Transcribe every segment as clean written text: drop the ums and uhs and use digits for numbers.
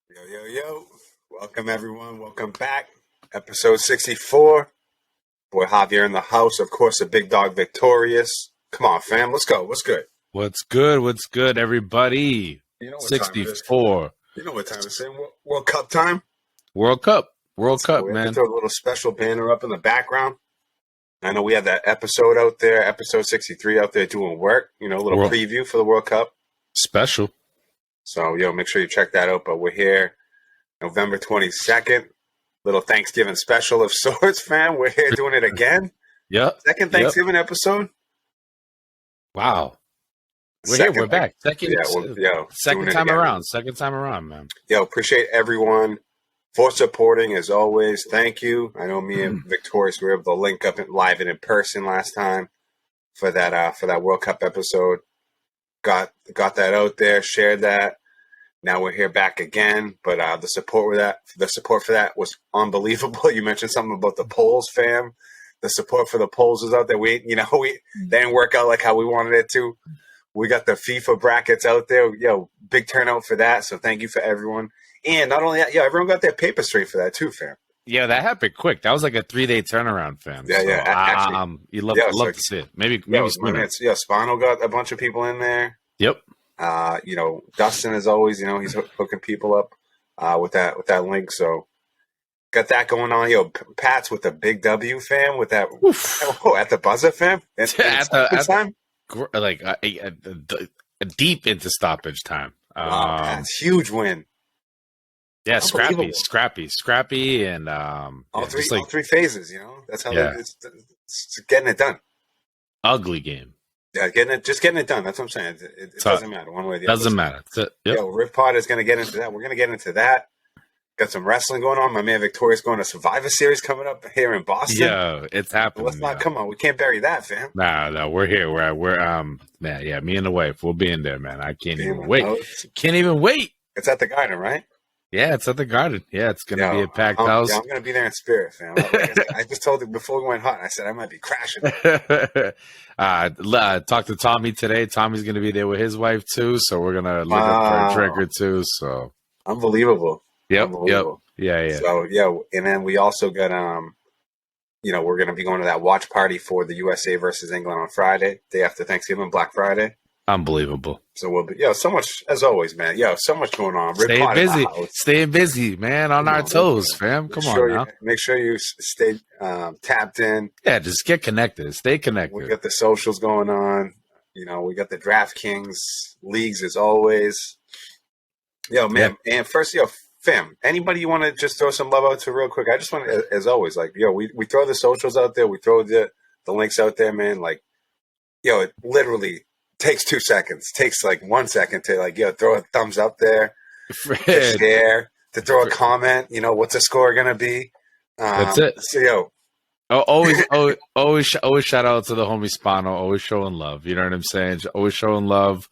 Yo, yo, yo. Welcome, everyone. Welcome back. Episode 64. Boy, Javier in the house. Of course, the big dog Victorious. Come on, fam. Let's go. What's good? What's good? What's good, everybody? You know what time it is. 64. You know what time it is. World Cup time. World Cup. World Cup, We have to man. throw a little special banner up in the background. I know we have that episode out there, episode 63 out there doing work. You know, a little preview for the World Cup. Special. So, make sure you check that out. But we're here November 22nd. Little Thanksgiving special of sorts, fam. We're here doing it again. Yep. Second Thanksgiving episode. Wow. We're here. We're back. Second time around. Second time around, man. Appreciate everyone for supporting as always. Thank you. I know me and Victorious were able to link up live and in person last time for that World Cup episode. Got that out there, shared that. Now we're here back again, but the support for that was unbelievable. You mentioned something about the polls, fam. The support for the polls is out there. They didn't work out like how we wanted it to. We got the FIFA brackets out there. Big turnout for that. So thank you for everyone. And not only that, everyone got their paper straight for that too, fam. Yeah, that happened quick. That was like a 3-day turnaround, fam. Yeah. Actually, you'd love to see it. Maybe Spano got a bunch of people in there. Yep. Dustin, as always, he's hooking people up with that link. So got that going on. Pat's with the big W, fam. With that at the buzzer, fam. At time, deep into stoppage time. Wow, Pat's huge win. Yeah, scrappy, and all three phases. That's how it's getting it done. Ugly game. Yeah, getting it done. That's what I'm saying. It doesn't matter one way or the other. Doesn't matter. Yep. Rip Pod is going to get into that. We're going to get into that. Got some wrestling going on. My man Victoria's going to Survivor Series coming up here in Boston. Yeah, it's happening. Let's not come on. We can't bury that, fam. No, we're here. Me and the wife, we'll be in there, man. I can't even wait. Can't even wait. It's at the Garden, right? Yeah, it's at the Garden. Yeah, it's going to be a packed house. I'm going to be there in spirit, fam. I just told you before we went hot. I said I might be crashing. Talked to Tommy today. Tommy's going to be there with his wife too, so we're going to link up for a drink or two. So unbelievable. Yep. Yeah. So and then we also got we're going to be going to that watch party for the USA versus England on Friday, day after Thanksgiving, Black Friday. Unbelievable. So we'll be so much as always, man. So much going on. Staying busy, man. On our toes, fam. Come on now. Make sure you stay tapped in. Yeah, just get connected. Stay connected. We got the socials going on. We got the DraftKings leagues as always. Man. Yeah. And first, fam, anybody you want to just throw some love out to real quick? I just want to, as always, we throw the socials out there. We throw the links out there, man. It literally takes 2 seconds. Takes 1 second to throw a thumbs up there, to share, to throw a comment. What's the score gonna be? That's it. So always shout out to the homie Spano. Always showing love. You know what I'm saying? Always showing love.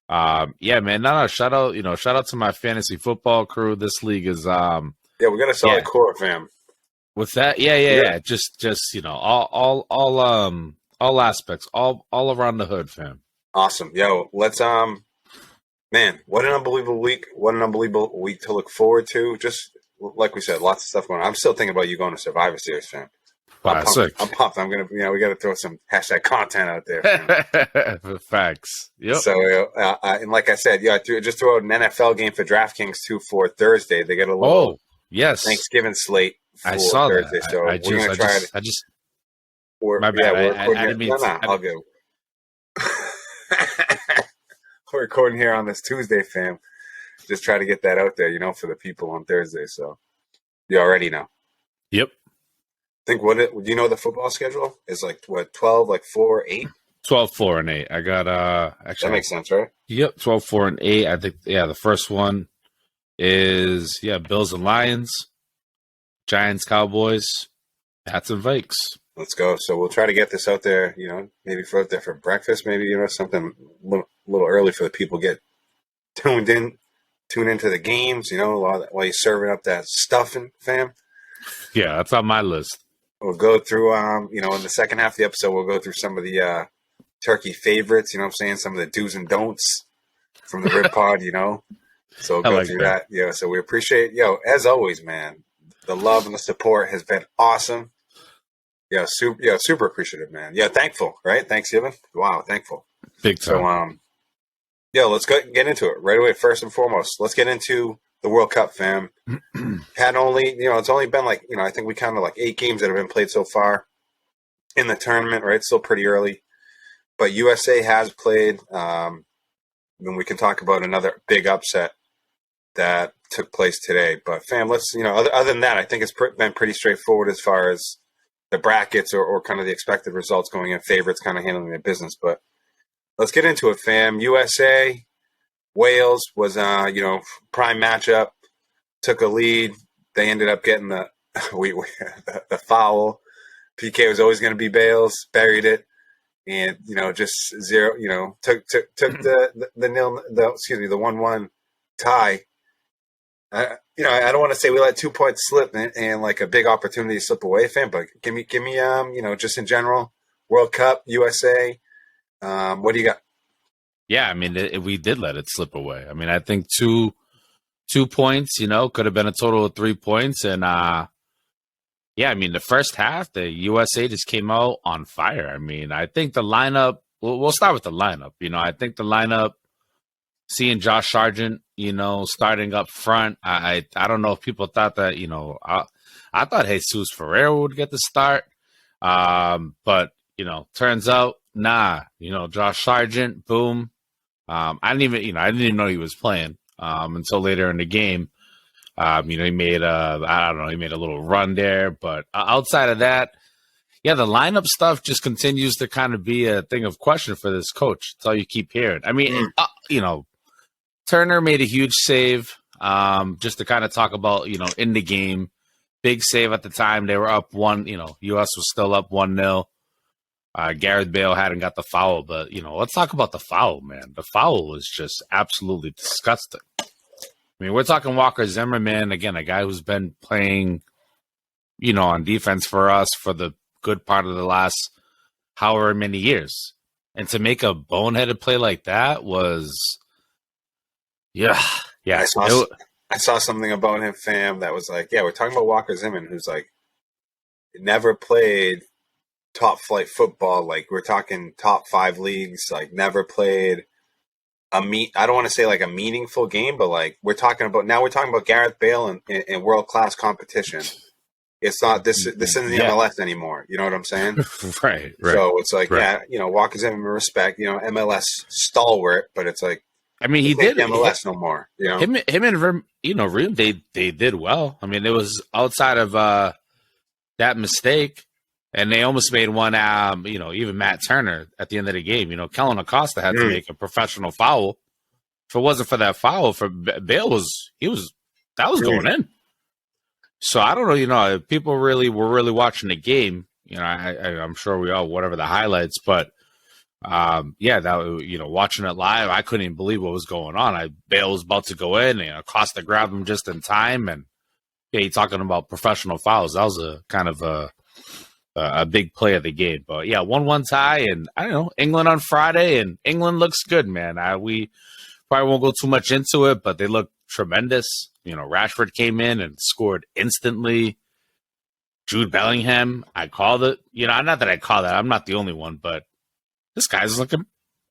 Yeah, man. No. Shout out to my fantasy football crew. This league is we got a solid core, fam. What's that? Yeah. Just all aspects, all around the hood, fam. Awesome. Let's man, what an unbelievable week. What an unbelievable week to look forward to. Just like we said, lots of stuff going on. I'm still thinking about you going to Survivor Series, fam. I'm pumped. I'm gonna we gotta throw some hashtag content out there. Facts. Yep. So and like I said, just throw out an NFL game for DraftKings too for Thursday. They get a little Thanksgiving slate for I saw Thursday. That. So we're gonna try it. My bad. I'll go. We're recording here on this Tuesday, fam. Just try to get that out there, for the people on Thursday. So you already know. Yep. I think do you know the football schedule is 12, 4, 8? 12, 4, and 8. I got actually that makes sense, right? Yep, 12, 4, and 8. I think the first one is Bills and Lions, Giants, Cowboys, Pats and Vikes. Let's go. So we'll try to get this out there, maybe for out there for breakfast, maybe, something a little early for the people get tune into the games, while you're serving up that stuffing, fam. Yeah, that's on my list. We'll go through, in the second half of the episode, we'll go through some of the turkey favorites, some of the do's and don'ts from the Rib Pod, So we'll I go like through that. that. So we appreciate, as always, man, the love and the support has been awesome. Super appreciative, man. Thankful, right? Thanksgiving. Wow, thankful. Big So, time. let's get into it right away. First and foremost, let's get into the World Cup, fam. Had only, it's only been like, I think we counted like 8 games that have been played so far in the tournament, right? Still pretty early, but USA has played. And we can talk about another big upset that took place today. But fam, let's, other than that, I think it's been pretty straightforward as far as the brackets or kind of the expected results going in. Favorites kind of handling their business. But let's get into it, fam. USA, Wales was, prime matchup. Took a lead. They ended up getting the foul. PK was always going to be Bales. Buried it, and just zero. Took the 1-1 tie. I don't want to say we let 2 points slip and like a big opportunity slip away, fam. But give me, just in general, World Cup, USA. What do you got? Yeah, I mean, we did let it slip away. I mean, I think 2 points, could have been a total of 3 points. And yeah, I mean, the first half, the USA just came out on fire. I mean, I think the lineup, we'll start with the lineup. I think the lineup, seeing Josh Sargent, starting up front, I don't know if people thought that, I thought Jesus Ferreira would get the start. But, turns out, nah, Josh Sargent, boom. I didn't even know he was playing until later in the game. He made he made a little run there, but outside of that, yeah, the lineup stuff just continues to kind of be a thing of question for this coach. That's all you keep hearing. I mean, Turner made a huge save. Just to kind of talk about, in the game, big save at the time. They were up one. U.S. was still up 1-0. Gareth Bale hadn't got the foul, but let's talk about the foul, man. The foul was just absolutely disgusting. I mean, we're talking Walker Zimmerman, again, a guy who's been playing, on defense for us for the good part of the last however many years. And to make a boneheaded play like that was, yeah. I saw something about him, fam, that was like, we're talking about Walker Zimmerman, who's like never played top flight football. Like we're talking top 5 leagues, like never played I don't want to say like a meaningful game, but like we're talking about Gareth Bale in world class competition. It's not this isn't the MLS anymore. You know what I'm saying? Right. So it's like, right. Walker's in respect, MLS stalwart, but it's like, I mean, he did MLS no more. Him and Reem, they did well. I mean, it was outside of that mistake, and they almost made one. Even Matt Turner at the end of the game. Kellen Acosta had to make a professional foul. If it wasn't for that foul, for Bale that was going in. So I don't know. People were really watching the game. I'm sure we all whatever the highlights, but watching it live, I couldn't even believe what was going on. Bale was about to go in, and Acosta grabbed him just in time, and you're talking about professional fouls. That was a kind of a big play of the game. But yeah, 1-1 tie, and I don't know, England on Friday, and England looks good, man. We probably won't go too much into it, but they look tremendous. Rashford came in and scored instantly. Jude Bellingham, I called it. Not that I called that. I'm not the only one, but this guy's looking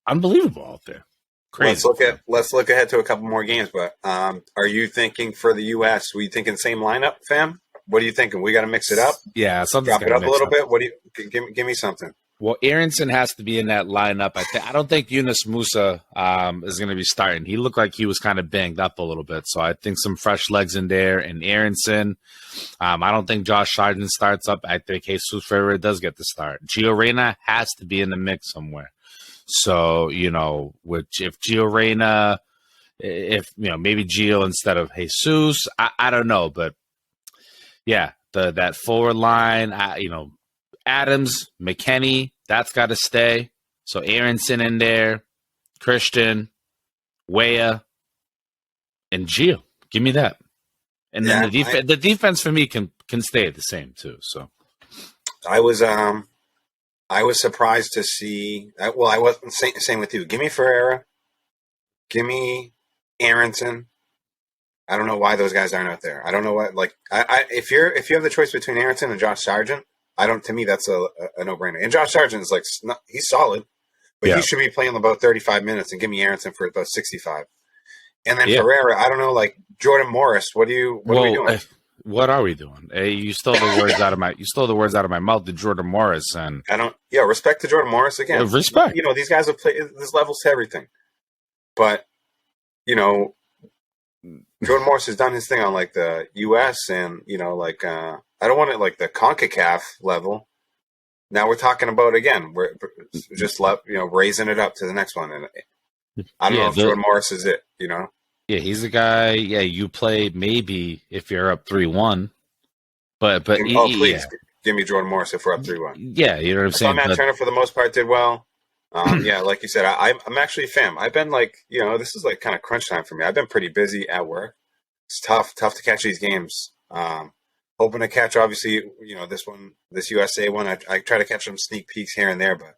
unbelievable out there. Crazy. Let's look ahead to a couple more games. But are you thinking for the U.S.? Were you thinking same lineup, fam? What are you thinking? We got to mix it up. Yeah, drop it up a little bit. What do you give me something? Well, Aronson has to be in that lineup. I don't think Yunus Musa is going to be starting. He looked like he was kind of banged up a little bit, so I think some fresh legs in there. And Aronson, I don't think Josh Sargent starts up. I think Jesus Ferreira does get the start. Gio Reyna has to be in the mix somewhere. So if Gio Reyna, maybe Gio instead of Jesus, I don't know, but yeah, that forward line, Adams, McKennie, that's got to stay. So Aronson in there, Christian, Weah, and Gio. Give me that. And then the defense for me can stay the same too. So I was surprised to see. I wasn't same with you. Give me Ferreira. Give me Aronson. I don't know why those guys aren't out there. I don't know what like if you have the choice between Aronson and Josh Sargent, I don't. To me, that's a no brainer. And Josh Sargent is like he's solid, but he should be playing about 35 minutes and give me Aronson for about 65. And then Pereira, I don't know, like Jordan Morris. What are we doing? What are we doing? Hey, you stole the words out of my mouth to Jordan Morris, and I don't. Yeah, respect to Jordan Morris again. Respect. You know, these guys have played. There's levels to everything, but you know, Jordan Morris has done his thing on like the U.S. and you know, like I don't want it like the CONCACAF level. Now we're talking about again. We're just raising it up to the next one, and I don't know if Jordan Morris is it. You know. Yeah, he's a guy. Yeah, you play maybe if you're up 3-1, but please give me Jordan Morris if we're up 3-1. Yeah, you know what I'm saying. Matt Turner for the most part did well. Yeah, like you said, I'm actually a fan. I've been like, you know, this is like kind of crunch time for me. I've been pretty busy at work. It's tough to catch these games. Hoping to catch, obviously, you know, this USA one. I try to catch some sneak peeks here and there, but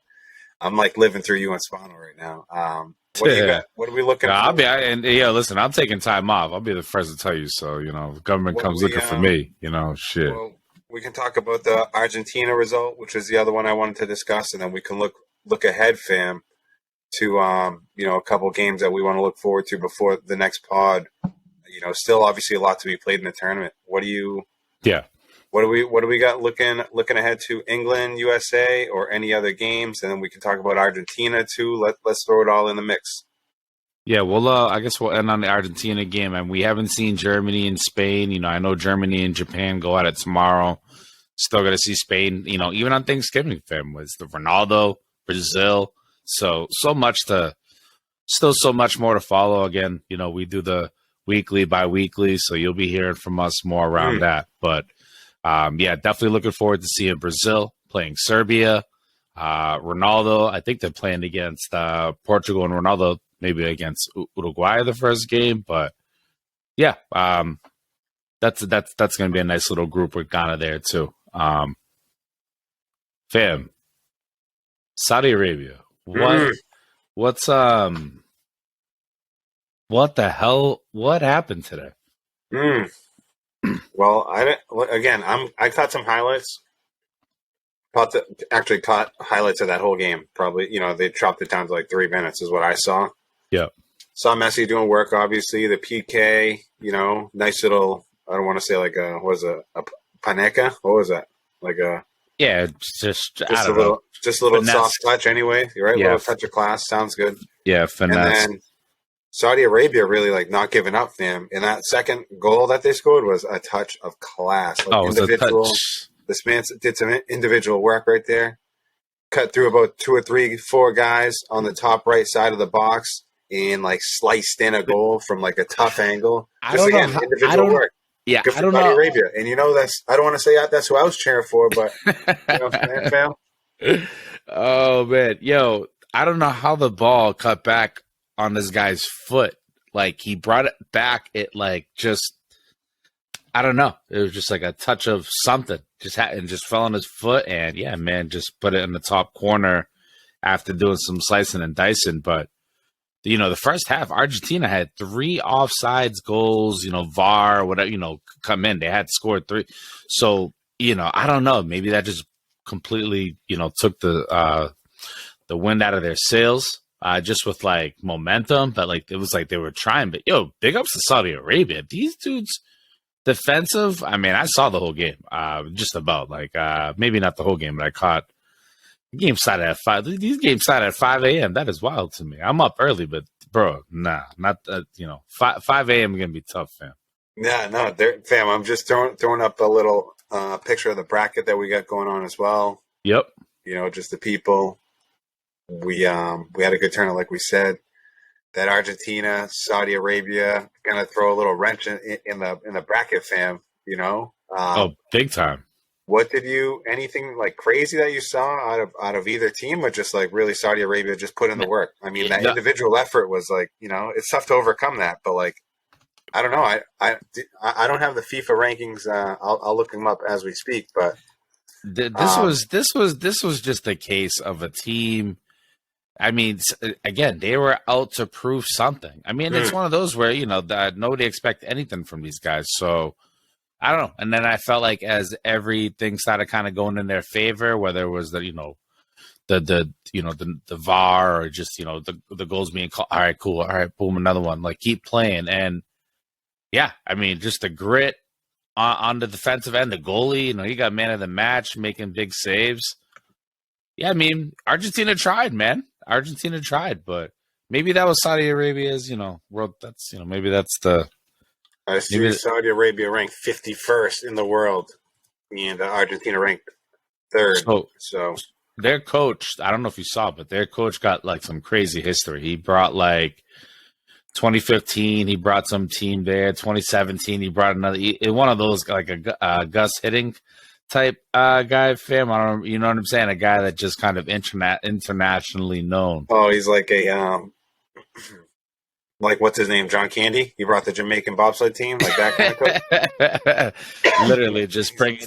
I'm like living through you and Spano right now. What do you got? What are we looking for? Listen, I'm taking time off. I'll be the first to tell you. So, you know, the government comes looking for me, you know, shit. Well, we can talk about the Argentina result, which is the other one I wanted to discuss, and then we can look ahead, fam, to you know, a couple games that we want to look forward to before the next pod. You know, still obviously a lot to be played in the tournament. What do we got looking ahead to England, USA, or any other games? And then we can talk about Argentina too. Let's throw it all in the mix. Yeah, well, I guess we'll end on the Argentina game, and we haven't seen Germany and Spain. You know, I know Germany and Japan go at it tomorrow. Still going to see Spain. You know, even on Thanksgiving, fam, was the Ronaldo, Brazil. So much more to follow. Again, you know, we do the weekly, bi-weekly, so you'll be hearing from us more around that. But yeah, definitely looking forward to seeing Brazil playing Serbia. Ronaldo, I think they're playing against Portugal, and Ronaldo maybe against Uruguay the first game. But yeah, that's going to be a nice little group with Ghana there too. Fam, Saudi Arabia. What the hell? What happened today? Well, I caught some highlights. Caught highlights of that whole game. Probably, you know, they chopped it down to like 3 minutes is what I saw. Yeah. Saw Messi doing work, obviously. The PK, you know, nice little, I don't want to say like a paneca? What was that? Like a... Yeah, just a little finesse. Soft touch anyway. You're right, a little touch of class. Sounds good. Yeah, finesse. And then Saudi Arabia really like not giving up, fam. And that second goal that they scored was a touch of class. Like individual. This man did some individual work right there. Cut through about 2 or 3, 4 guys on the top right side of the box and like sliced in a goal from like a tough angle. Individual work. Yeah, good for Saudi Arabia. And you know, I don't want to say that's who I was cheering for, but you know, fam. Oh man, yo, I don't know how the ball cut back on this guy's foot. Like he brought it back, it like just, I don't know. It was just like a touch of something. Just fell on his foot, and yeah, man, just put it in the top corner after doing some slicing and dicing. But you know, the first half, Argentina had 3 offsides goals. You know, VAR, whatever. You know, come in, they had scored 3. So you know, I don't know. Maybe that just completely, you know, took the wind out of their sails. Just with like momentum, but like it was like they were trying. But yo, big ups to Saudi Arabia. These dudes. Defensive, I mean, I saw the whole game, just about, like, maybe not the whole game, but I caught game started at 5. These games started at 5 a.m. That is wild to me. I'm up early, but, bro, nah, not, you know, 5 a.m. is going to be tough, fam. Yeah, no, fam, I'm just throwing up a little picture of the bracket that we got going on as well. Yep. You know, just the people. We had a good turnout, like we said. That Argentina, Saudi Arabia, gonna throw a little wrench in the bracket, fam. You know, big time. What anything like crazy that you saw out of either team, or just like really Saudi Arabia just put in the work? I mean, that individual effort was like, you know, it's tough to overcome that, but like, I don't know. I don't have the FIFA rankings. I'll look them up as we speak, but this was just the case of a team. I mean, again, they were out to prove something. I mean, it's one of those where, that nobody expect anything from these guys. So I don't know. And then I felt like as everything started kind of going in their favor, whether it was the VAR or just, the goals being called. All right, cool. All right, boom, another one. Like, keep playing. And yeah, I mean, just the grit on the defensive end, the goalie, he got man of the match, making big saves. Yeah, I mean, Argentina tried, man. Argentina tried, but maybe that was Saudi Arabia's, world. That's, maybe that's the. I see Saudi Arabia ranked 51st in the world, and Argentina ranked 3rd. So their coach, I don't know if you saw, but their coach got like some crazy history. He brought 2015, he brought some team there. 2017, he brought another. One of those like a Gus Hiddink type guy, fam. I don't, you know what I'm saying? A guy that just kind of internationally known. Oh, he's like a like what's his name? John Candy. He brought the Jamaican bobsled team, like that kind of coach. Literally, just bringing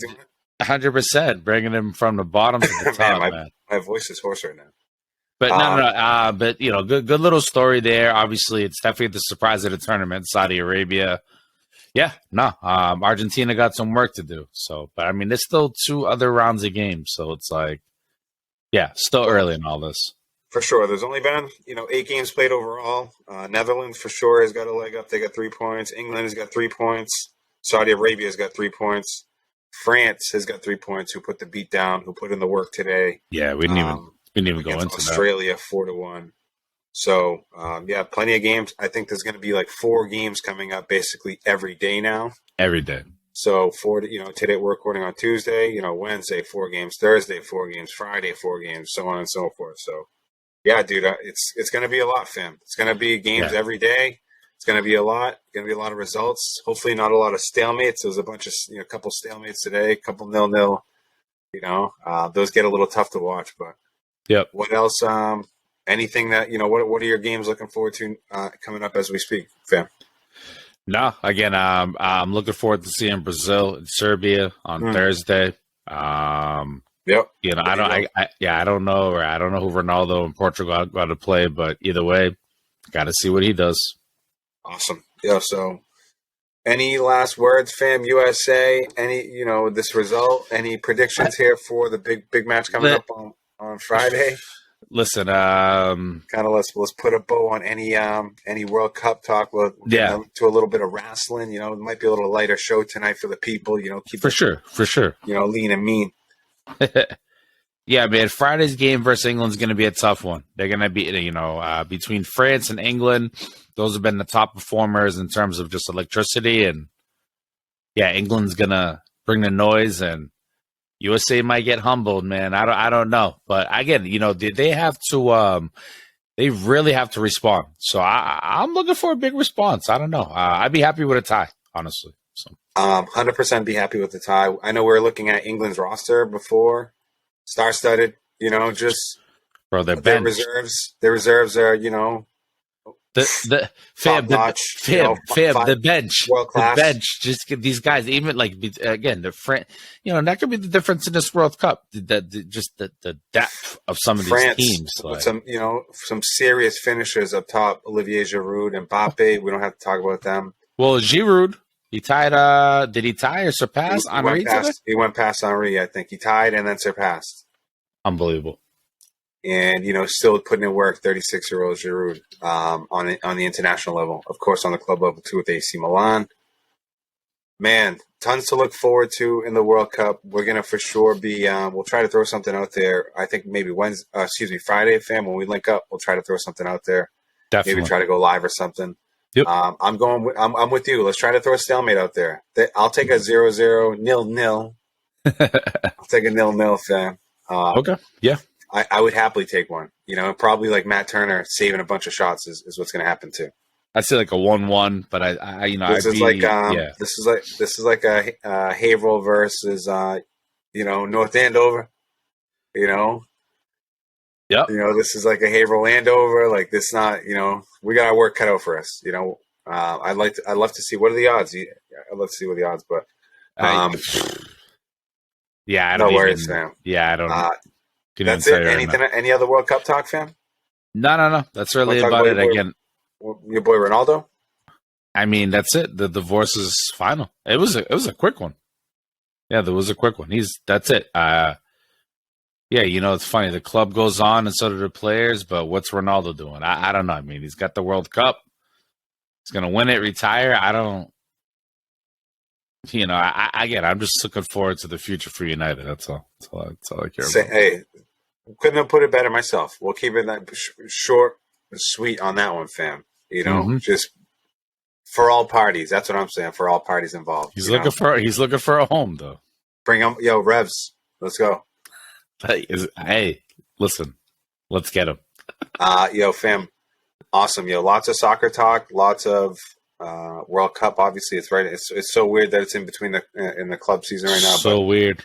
100%, bringing him from the bottom to the top. Man, my voice is hoarse right now. But no. But good little story there. Obviously, it's definitely the surprise of the tournament. Saudi Arabia. Yeah, no. Argentina got some work to do. So, but I mean, there's still 2 other rounds of games. So it's like, yeah, still early in all this. For sure. There's only been, 8 games played overall. Netherlands for sure has got a leg up. They got 3 points. England has got 3 points. Saudi Arabia has got 3 points. France has got 3 points. Who put the beat down? Who put in the work today? Yeah, we didn't even go into Australia 4-1. So, yeah, plenty of games. I think there's going to be like 4 games coming up basically every day now. Every day. So, today we're recording on Tuesday, Wednesday, 4 games, Thursday, 4 games, Friday, 4 games, so on and so forth. So, yeah, dude, it's going to be a lot, fam. It's going to be games every day. It's going to be a lot. Going to be a lot of results. Hopefully not a lot of stalemates. There's a bunch of, a couple stalemates today, a couple 0-0. Those get a little tough to watch, but yep. What else? Anything that, what are your games looking forward to coming up as we speak, fam? No, again, I'm looking forward to seeing Brazil and Serbia on Thursday. Yep. I don't know who Ronaldo and Portugal got to play, but either way, got to see what he does. Awesome. Yeah. So, any last words, fam? USA? Any, this result? Any predictions here for the big match coming up on Friday? Listen, kind of let's put a bow on any World Cup talk. We'll get to a little bit of wrestling. It might be a little lighter show tonight for the people. Keep for sure. Lean and mean. Yeah, man. Friday's game versus England's going to be a tough one. They're going to be, between France and England. Those have been the top performers in terms of just electricity, and yeah, England's going to bring the noise, and USA might get humbled, man. I don't know, but again, they have to. They really have to respond. So I'm looking for a big response. I don't know. I'd be happy with a tie, honestly. So 100% be happy with the tie. I know we were looking at England's roster before, star-studded. Just bro, their reserves. Their reserves are the bench, world class. The bench. Just get these guys. Even again, the friend. That could be the difference in this World Cup. The depth of some of these teams. With some serious finishers up top. Olivier Giroud and Mbappe. We don't have to talk about them. Well, Giroud, he tied. Did he tie or surpass Henry? He went past Henry. I think he tied and then surpassed. Unbelievable. And, still putting in work, 36-year-old Giroud on the international level. Of course, on the club level, too, with AC Milan. Man, tons to look forward to in the World Cup. We're going to for sure be we'll try to throw something out there. I think maybe Friday, fam, when we link up, we'll try to throw something out there. Definitely. Maybe try to go live or something. Yep. I'm with you. Let's try to throw a stalemate out there. I'll take a 0-0, 0-0. I'll take a 0-0, fam. Okay. Yeah. I would happily take one. Probably like Matt Turner saving a bunch of shots is what's going to happen too. I'd say like a 1-1, but this is like a Haverhill versus North Andover. Yep. This is like a Haverhill Andover. Like this, not we got our work cut out for us. I'd love to see what are the odds. I'd love to see what the odds, but yeah, I don't worries, fam. Yeah, I don't. That's it. Anything? Any other World Cup talk, fam? No. That's Want really to talk about about it. Again, your boy Ronaldo? I mean, that's it. The divorce is final. It was a quick one. Yeah, there was a quick one. That's it. Yeah, it's funny. The club goes on, and so do the players. But what's Ronaldo doing? I don't know. I mean, he's got the World Cup. He's gonna win it, retire. I don't. Again, I'm just looking forward to the future for United. That's all. That's all I care about. Hey, couldn't have put it better myself. We'll keep it that short and sweet on that one, fam. Just for all parties. That's what I'm saying. For all parties involved. He's looking for a home though. Bring him, Revs. Let's go. Hey, listen, let's get him. Fam, awesome. Lots of soccer talk. Lots of World Cup. Obviously, it's right. It's so weird that it's in between in the club season right now. So weird.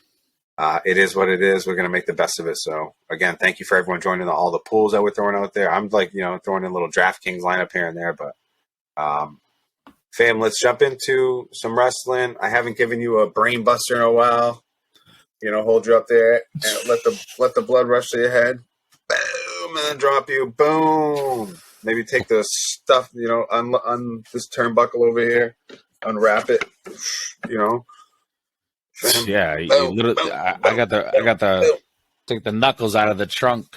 It is what it is. We're going to make the best of it. So, again, thank you for everyone joining all the pools that we're throwing out there. I'm throwing in a little DraftKings lineup here and there. But, fam, let's jump into some wrestling. I haven't given you a brain buster in a while. Hold you up there and let the blood rush to your head. Boom, and then drop you. Boom. Maybe take the stuff, on this turnbuckle over here. Unwrap it, Yeah, I got the take the knuckles out of the trunk.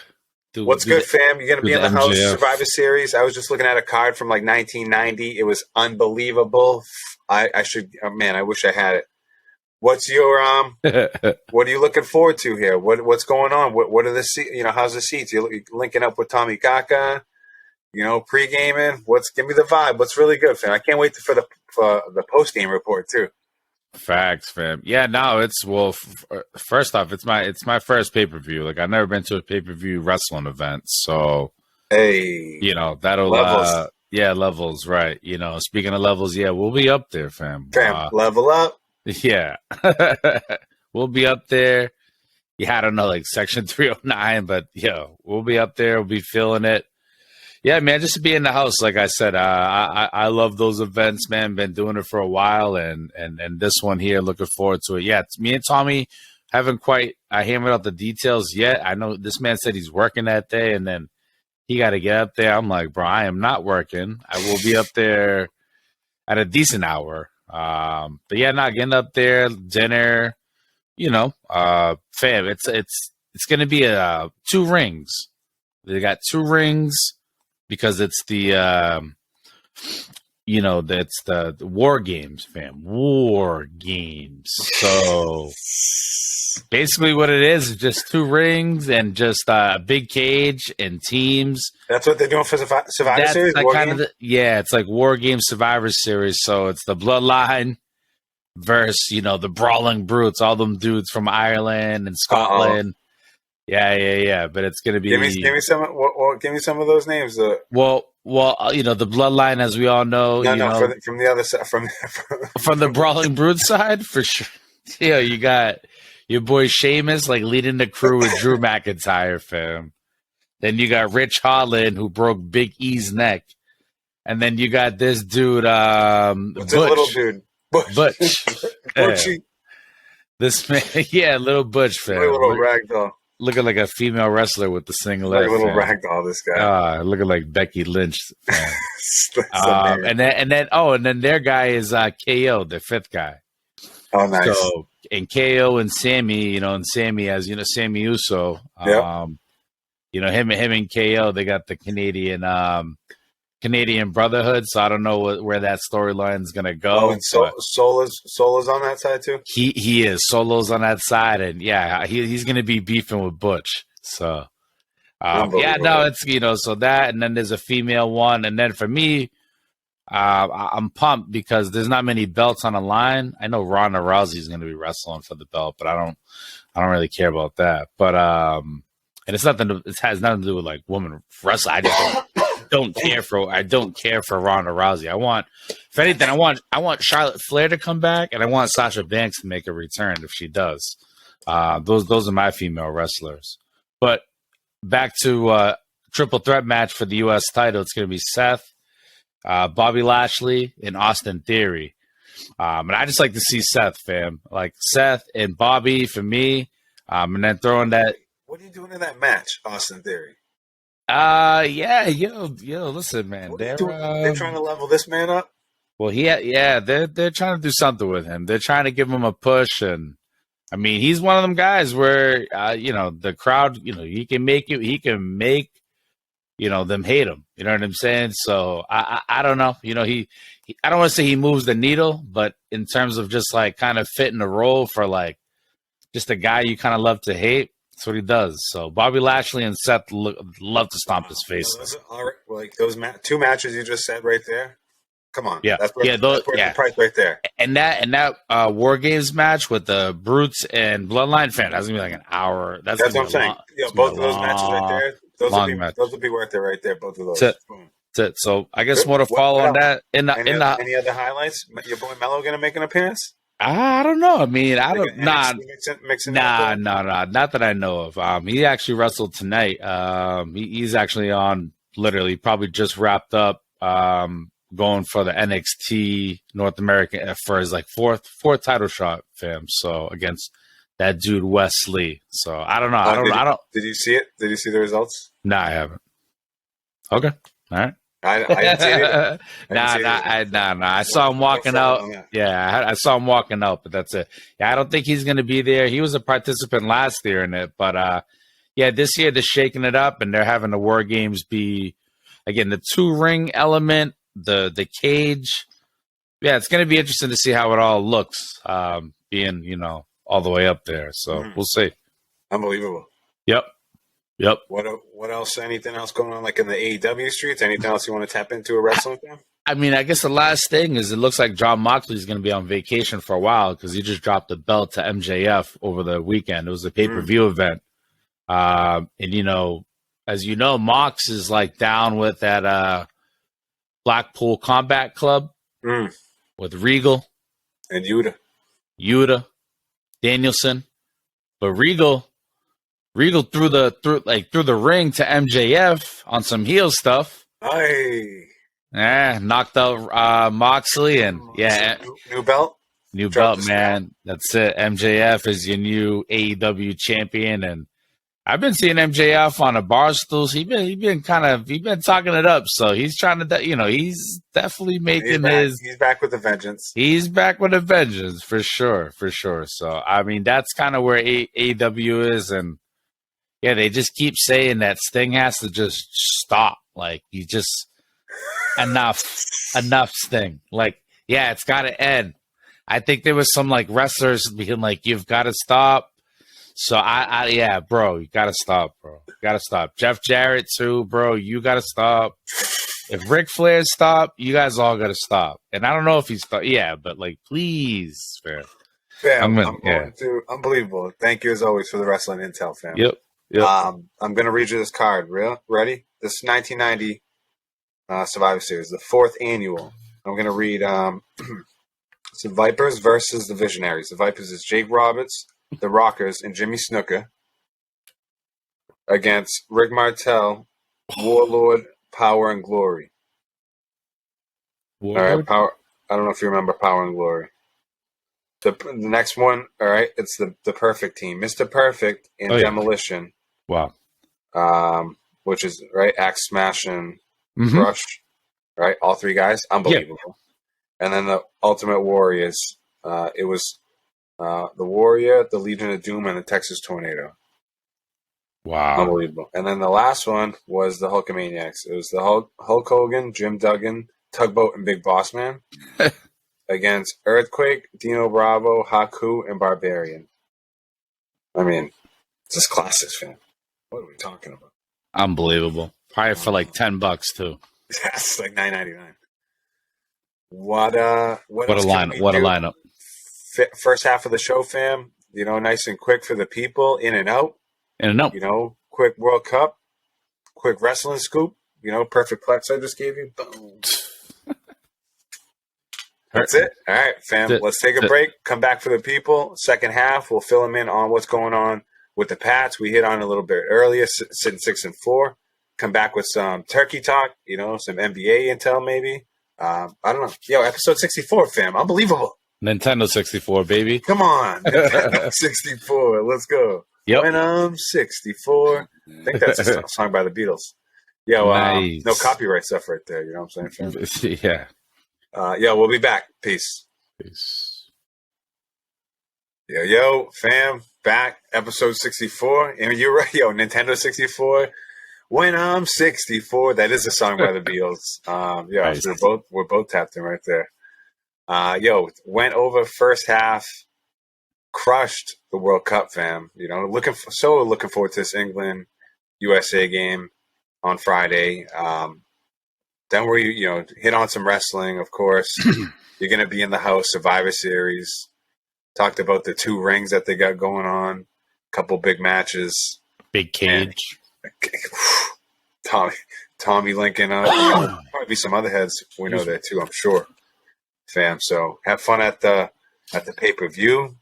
What's good, fam? You're gonna be in the house Survivor Series. I was just looking at a card from like 1990. It was unbelievable. I wish I had it. What's your what are you looking forward to here? What's going on? What are the seats? How's the seats? You're linking up with Tommy Kaka. Pre-gaming. Give me the vibe. What's really good, fam? I can't wait for the post-game report too. Facts, fam. Yeah, no, first off, it's my first pay-per-view. Like, I've never been to a pay-per-view wrestling event, so hey, that'll levels. Levels, right? Speaking of levels, yeah, we'll be up there, fam. Level up. Yeah, we'll be up there. Yeah, I don't know, like Section 309, but we'll be up there. We'll be feeling it. Yeah, man, just to be in the house, like I said, I love those events, man. Been doing it for a while, and this one here, looking forward to it. Yeah, me and Tommy haven't quite hammered out the details yet. I know this man said he's working that day, and then he got to get up there. I'm like, bro, I am not working. I will be up there at a decent hour. But yeah, not getting up there, dinner, fam. It's gonna be 2 rings. They got 2 rings. Because it's the that's the War Games, fam. War Games. So basically what it is just 2 rings and just a big cage and teams. That's what they're doing for Survivor Series? Like it's like War Games Survivor Series. So it's the Bloodline versus, the Brawling Brutes, all them dudes from Ireland and Scotland. Uh-oh. Yeah. But it's gonna be. Give me some. Give me some of those names. Well, the Bloodline, as we all know. From the other side, from the Brawling Brood side, for sure. Yeah, you got your boy Sheamus leading the crew with Drew McIntyre, fam. Then you got Rich Holland, who broke Big E's neck, and then you got this dude, Butch. Little dude, Butch. This man, little Butch, fam. Little ragdoll. Looking like a female wrestler with the single leg. Like a little ragdoll, this guy. Looking like Becky Lynch. And then their guy is KO, the 5th guy. Oh, nice. So, and KO and Sammy, and Sammy as Sammy Uso. Yep. Him and KO, they got the Canadian Brotherhood, so I don't know where that storyline is gonna go. Oh, and Solo's on that side too. He is. Solo's on that side, and he's gonna be beefing with Butch. So it's so that, and then there's a female one, and then for me, I'm pumped because there's not many belts on the line. I know Ronda Rousey is gonna be wrestling for the belt, but I don't really care about that. But and it has nothing to do with like women wrestling. I just don't care for Ronda Rousey. If anything, I want Charlotte Flair to come back, and I want Sasha Banks to make a return if she does. Those are my female wrestlers. But back to triple threat match for the U.S. title. It's going to be Seth, Bobby Lashley, and Austin Theory. And I just like to see Seth, fam. Like Seth and Bobby for me. And then throwing that. What are you doing in that match, Austin Theory? Yeah, yo, listen, man. What are they doing? They're trying to Um, level this man up. well, yeah, they're trying to do something with him. They're trying to give him a push, and I mean, he's one of them guys where, the crowd, he can make, them hate him. You know what I'm saying? So I don't know. I don't want to say he moves the needle, but in terms of just like kind of fitting the role for like just a guy you kind of love to hate, that's what he does. So Bobby Lashley and Seth love to stomp his face. Those are all right, like those two matches you just said right there. Come on, Yeah, that's worth, yeah, that's worth the price right there. and that War Games match with the Brutes and Bloodline fan, that's gonna be like an hour. That's What gonna I'm be a saying. long, Yeah, it's gonna both be of a those matches right long, there. long match. Those would be worth it right there. Both of those. That's it. Boom. That's it. So I guess Good. more to follow What on else? that Any other highlights? Your boy Mello gonna make an appearance? I don't know. I mean, I don't. Nah, Mixing it up there? nah. Not that I know of. He actually wrestled tonight. He's actually on. Literally, probably just wrapped up. Going for the NXT North American for his like fourth title shot, fam. So against that dude Wesley. So I don't know. I don't. Did you see it? Did you see the results? Nah, I haven't. Okay. All right. I didn't see it. Nah. I saw him walking out. Yeah, I saw him walking out, but that's it. Yeah, I don't think he's going to be there. He was a participant last year in it, but yeah, this year they're shaking it up and they're having the War Games be again the 2-ring element, the cage. Yeah, it's going to be interesting to see how it all looks, being all the way up there. So we'll see. Unbelievable. Yep. What else? Anything else going on like in the AEW streets? Anything else you want to tap into a wrestling fan? I mean, I guess the last thing is it looks like John Moxley is going to be on vacation for a while because he just dropped the belt to MJF over the weekend. It was a pay-per-view event. And, as you know, Mox is like down with that Blackpool Combat Club with Regal. And Yuta, Danielson. But Regal threw the ring to MJF on some heel stuff. Hey. Yeah, knocked out Moxley and yeah. New belt? New belt, man. That's it. MJF is your new AEW champion, and I've been seeing MJF on the bar stools. He's been talking it up. So he's trying to, he's definitely making he's back with a vengeance. He's back with a vengeance for sure. So I mean, that's kind of where AEW is, and yeah, they just keep saying that Sting has to just stop. Like you just enough Sting. Like yeah, it's got to end. I think there was some like wrestlers being like, "You've got to stop." So yeah, bro, you gotta stop, bro. You gotta stop. Jeff Jarrett too, bro. You gotta stop. If Ric Flair stopped, you guys all gotta stop. And I don't know if he's but like, please, fam. I'm going to unbelievable. Thank you as always for the wrestling intel, fam. Yep. I'm gonna read you this card. Ready? This is 1990 Survivor Series, the 4th annual. I'm gonna read. It's the Vipers versus the Visionaries. The Vipers is Jake Roberts, the Rockers, and Jimmy Snuka against Rick Martel, Warlord, Power and Glory. Warlord? All right, Power. I don't know if you remember Power and Glory. The next one, all right, it's the Perfect Team, Mr. Perfect and Demolition. Wow. Which is right, Axe Smash and Rush, right? All 3 guys, unbelievable. Yeah. And then the Ultimate Warriors. It was the Warrior, the Legion of Doom, and the Texas Tornado. Wow. Unbelievable. And then the last one was the Hulkamaniacs. It was the Hulk Hogan, Jim Duggan, Tugboat, and Big Boss Man against Earthquake, Dino Bravo, Haku, and Barbarian. I mean, it's just classics, fam. What are we talking about? Unbelievable. Probably for like $10 too. That's like $9.99. What a lineup. First half of the show, fam. Nice and quick for the people. In and out. Quick World Cup. Quick wrestling scoop. Perfect plex I just gave you. Boom. That's it. All right, fam. Let's take a break. Come back for the people. Second half, we'll fill them in on what's going on with the Pats. We hit on a little bit earlier, sitting 6-4. Come back with some turkey talk. Some NBA intel maybe. I don't know. Yo, episode 64, fam. Unbelievable. Nintendo 64, baby. Come on. Nintendo 64. Let's go. Yep. When I'm 64. I think that's a song by the Beatles. Yo, no Nice. copyright stuff right there. You know what I'm saying, fam? Yeah. Yo, we'll be back. Peace. Peace. Yo, fam, back episode 64. And you're right, yo, Nintendo 64. When I'm 64, that is a song by the Beatles. Nice. So we're both tapped in right there. Yo, went over first half, crushed the World Cup, fam. You know, looking forward to this England USA game on Friday. Then we, hit on some wrestling, of course. You're gonna be in the house Survivor Series. Talked about the 2 rings that they got going on, couple big matches. Big cage. Tommy Lincoln. Probably be some other heads we know there too, I'm sure, fam. So have fun at the pay-per-view.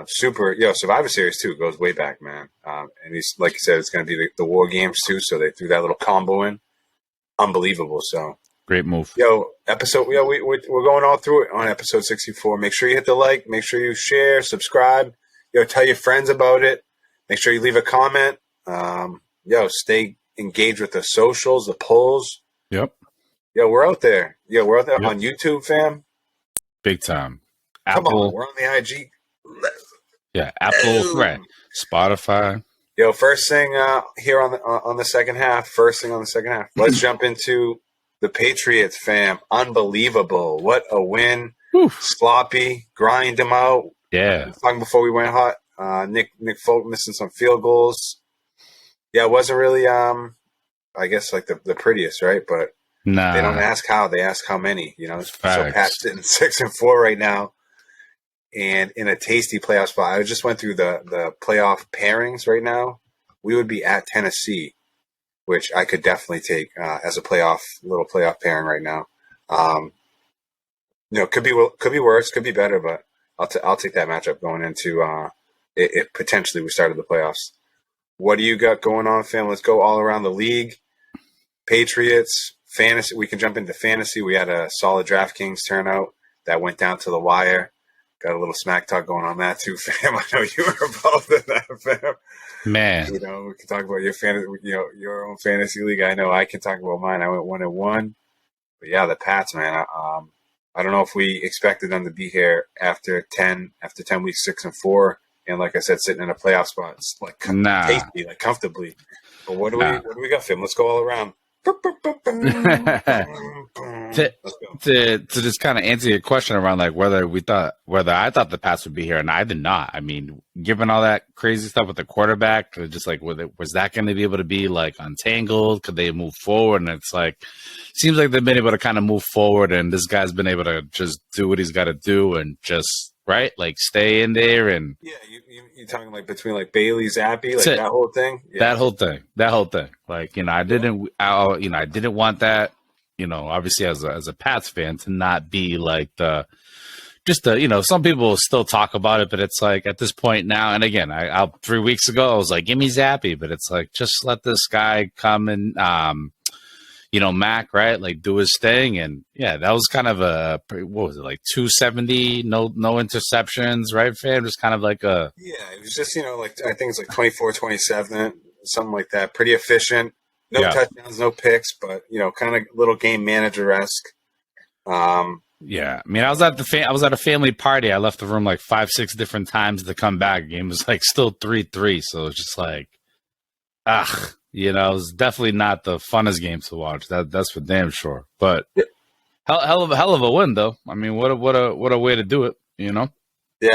Survivor Series too goes way back, man. And he's like you said, it's going to be the War Games too. So they threw that little combo in, unbelievable. So great move. We're going all through it on episode 64. Make sure you hit the like. Make sure you share, subscribe. Tell your friends about it. Make sure you leave a comment. Stay engaged with the socials, the polls. Yep. We're out there. We're out there on YouTube, fam. Big time. Come on, we're on the IG. Yeah, Apple, right? Spotify. First thing here on the second half. First thing on the second half. Let's jump into the Patriots, fam. Unbelievable! What a win! Oof. Sloppy, grind them out. Yeah. Talking before we went hot. Nick Folk missing some field goals. Yeah, it wasn't really I guess like the prettiest, right? But nah, they don't ask how, they ask how many. Facts. So Pat's sitting 6-4 right now, and in a tasty playoff spot. I just went through the playoff pairings right now. We would be at Tennessee, which I could definitely take as a little playoff pairing right now. Could be worse, could be better, but I'll take that matchup going into it potentially we started the playoffs. What do you got going on, fam? Let's go all around the league. Patriots, fantasy. We can jump into fantasy. We had a solid DraftKings turnout that went down to the wire. Got a little smack talk going on that too, fam. I know you were involved in that, fam. Man, we can talk about your fantasy, your own fantasy league. I know I can talk about mine. I went 1-1, but yeah, the Pats, man. I don't know if we expected them to be here after 10 weeks, 6-4. And like I said, sitting in a playoff spot, it's like tasty, like comfortably. But what do we got, Fim? Let's go all around. to just kind of answer your question around like whether I thought the Pats would be here, and I did not. I mean, given all that crazy stuff with the quarterback, just like was that going to be able to be like untangled? Could they move forward? And it's like seems like they've been able to kind of move forward, and this guy's been able to just do what he's got to do and just. Right, like stay in there and you're talking like between like Bailey, Zappi, like that whole thing. Yeah. That whole thing. Like I didn't want that. Obviously as a Pats fan to not be like some people still talk about it, but it's like at this point now. And again, I 3 weeks ago I was like, give me Zappi, but it's like just let this guy come and Mac, right? Like do his thing. And yeah, that was kind of what was it, like 270, no interceptions, right, fam? Just kind of like it was just, I think it's like 24-27, something like that. Pretty efficient. No touchdowns, no picks, but, kind of little game manager-esque. Yeah. I mean, I was at a family party. I left the room like 5-6 different times to come back. The game was like still 3-3. So it's just like, it was definitely not the funnest game to watch. That's for damn sure. But hell of a win, though. I mean, what a way to do it, Yeah,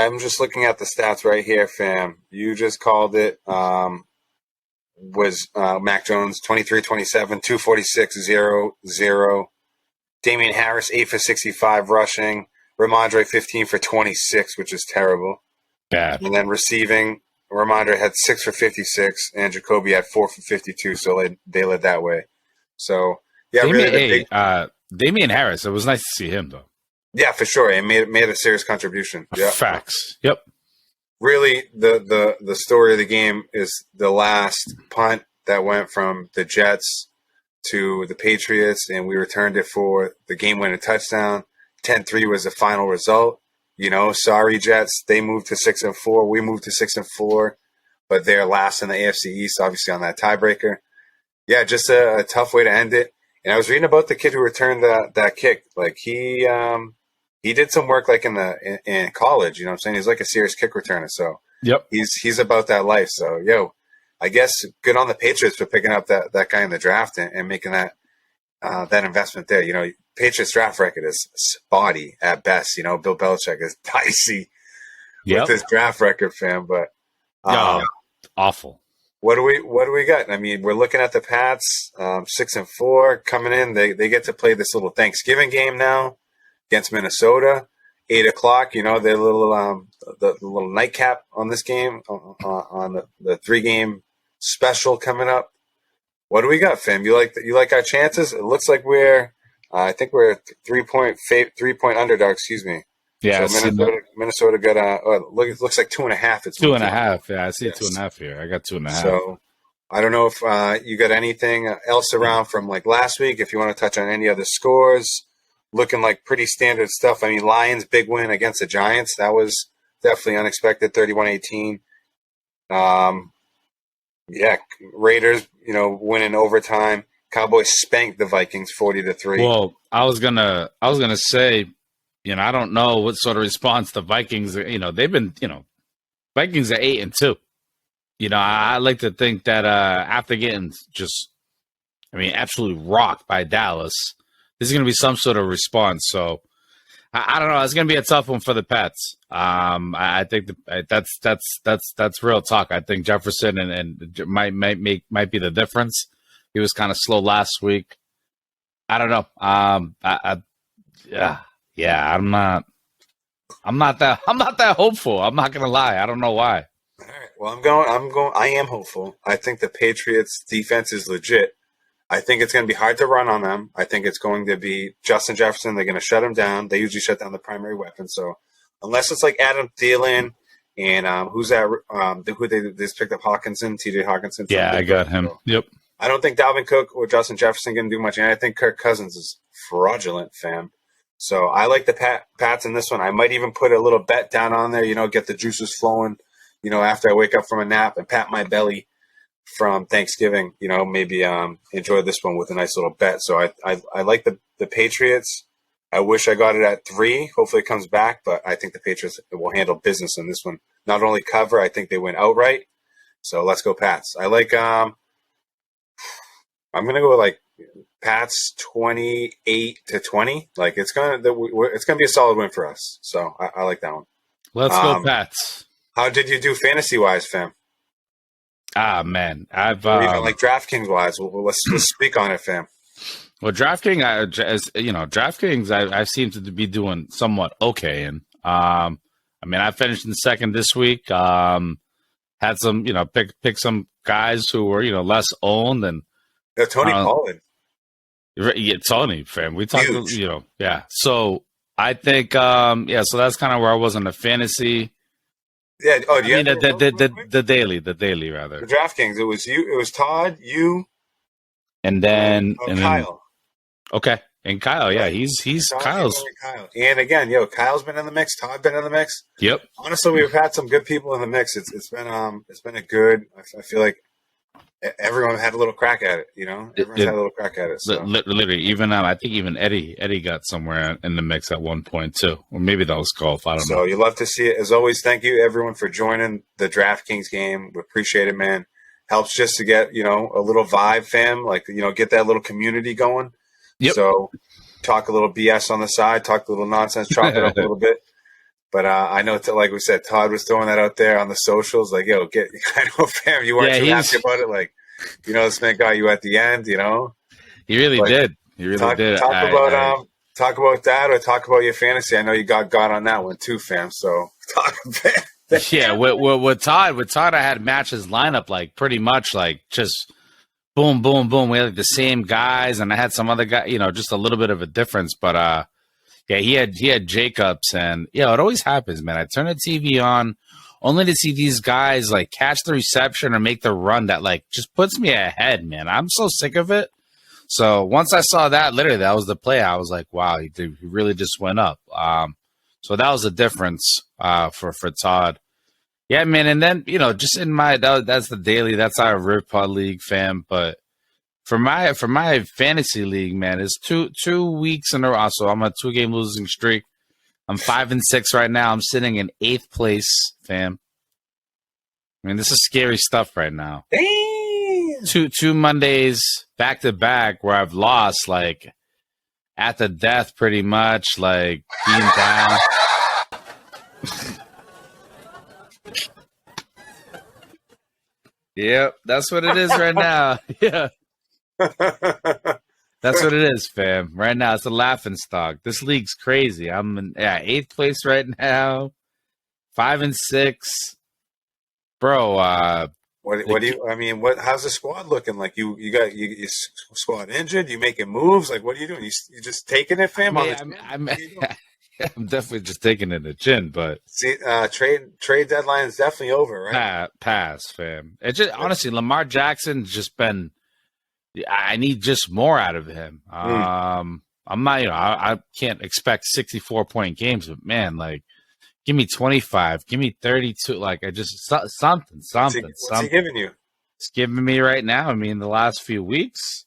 I'm just looking at the stats right here, fam. You just called it. Was Mac Jones 23-27, 246, 0-0. Damian Harris 8 for 65 rushing. Ramondre 15 for 26, which is terrible. Bad. And then receiving. Ramondre had 6 for 56, and Jacoby had 4 for 52, so they led that way. So, yeah, Damian Harris, it was nice to see him, though. Yeah, for sure. He made a serious contribution. Yep. Facts. Yep. Really, the story of the game is the last punt that went from the Jets to the Patriots, and we returned it for the game-winning touchdown. 10-3 was the final result. Sorry, Jets. They moved to 6-4. We moved to 6-4, but they're last in the AFC East, obviously on that tiebreaker. Yeah, just a tough way to end it. And I was reading about the kid who returned that kick. Like he did some work like in college. You know what I'm saying? He's like a serious kick returner. So Yep. he's about that life. So I guess good on the Patriots for picking up that guy in the draft and making that investment there. You know, Patriots draft record is spotty at best. You know, Bill Belichick is dicey with his draft record, fam. But awful. What do we got? I mean, we're looking at the Pats, 6-4 coming in. They get to play this little Thanksgiving game now against Minnesota, 8:00. You know, their little the little nightcap on this game on the 3-game special coming up. What do we got, fam? You like our chances? It looks like I think we're 3-point underdog. Excuse me. Yeah, so Minnesota got it looks like 2.5. It's 2.5. Yeah, I see 2.5 here. I got 2.5. So I don't know if you got anything else around from like last week. If you want to touch on any other scores, looking like pretty standard stuff. I mean, Lions big win against the Giants. That was definitely unexpected. 31-18. Raiders, winning overtime. Cowboys spanked the Vikings 40-3. Well, I was gonna say, I don't know what sort of response the Vikings, they've been, Vikings are 8-2. I like to think that after getting absolutely rocked by Dallas, there's going to be some sort of response. So I don't know. It's going to be a tough one for the Pats. I think that's real talk. I think Jefferson and might be the difference. He was kind of slow last week. I don't know. Yeah, I'm not that hopeful. I'm not gonna lie. I don't know why. All right. Well, I am hopeful. I think the Patriots defense is legit. I think it's going to be hard to run on them. I think it's going to be Justin Jefferson. They're going to shut him down. They usually shut down the primary weapon. So unless it's like Adam Thielen and who's that? Who they just picked up Hawkinson, T.J. Hawkinson. Yeah, I got him. So yep. I don't think Dalvin Cook or Justin Jefferson going to do much, and I think Kirk Cousins is fraudulent, fam. So I like the Pats in this one. I might even put a little bet down on there, get the juices flowing, after I wake up from a nap and pat my belly from Thanksgiving, maybe enjoy this one with a nice little bet. So I like the Patriots. I wish I got it at 3. Hopefully it comes back, but I think the Patriots will handle business in this one. Not only cover, I think they win outright. So let's go Pats. I like I'm going to go like Pats 28-20. Like it's gonna be a solid win for us. So I like that one. Let's go Pats. How did you do fantasy wise, fam? Man, I've or even like DraftKings wise. Let's speak on it, fam. Well, DraftKings, I seem to be doing somewhat okay, and I finished in second this week. Had some, pick some guys who were less owned and. Yeah, Tony Pollard. Yeah, Tony, fam. We talked, yeah. So I think, so that's kind of where I was on the fantasy. Yeah. Oh, do you the daily rather. The DraftKings. It was you. It was Todd, you, and then Kyle. Okay, and Kyle. Yeah, he's Kyle's. Kyle. And again, Kyle's been in the mix. Todd been in the mix. Yep. Honestly, we've had some good people in the mix. It's been a good. I feel like. Everyone had a little crack at it, Everyone had a little crack at it. So. Literally, even I think even Eddie got somewhere in the mix at one point too, or maybe that was golf. I don't know. So you love to see it. As always, thank you everyone for joining the DraftKings game. We appreciate it, man. Helps just to get a little vibe, fam. Like get that little community going. Yep. So talk a little BS on the side, talk a little nonsense, chop it up a little bit. But I know, like we said, Todd was throwing that out there on the socials. Like, I know, fam, you weren't too happy about it. Like, this man got you at the end. He really did. He really did. Talk about that, or talk about your fantasy. I know you got on that one too, fam. So talk about that. Yeah, with Todd, I had matches lineup like pretty much like just boom, boom, boom. We had like the same guys, and I had some other guy. Just a little bit of a difference, but yeah, he had Jacobs, and it always happens, man. I turn the TV on only to see these guys like catch the reception or make the run that like just puts me ahead, man. I'm so sick of it. So once I saw that, literally that was the play. I was like, wow, he really just went up. So that was the difference for Todd. Yeah, man. And then just in my that's the daily. That's our Rip Pod League, fam. But For my fantasy league, man, it's two weeks in a row. So I'm on a 2-game losing streak. I'm 5-6 right now. I'm sitting in 8th place, fam. I mean, this is scary stuff right now. Damn. Two Mondays back to back where I've lost, like at the death, pretty much, like being down. Yep, that's what it is right now. Yeah. That's what it is, fam. Right now, it's a laughing stock. This league's crazy. I'm in 8th place right now, 5-6, bro. What do you? I mean, how's the squad looking? Like you got your squad injured? You making moves? Like what are you doing? You just taking it, fam? I'm definitely just taking it in the chin, but see, trade deadline is definitely over, right? Pass, fam. It just honestly, Lamar Jackson's just been. I need just more out of him. I'm not, I can't expect 64-point games, but man, like, give me 25, give me 32. Like, I just something. What's he giving you? It's giving me right now. I mean, the last few weeks,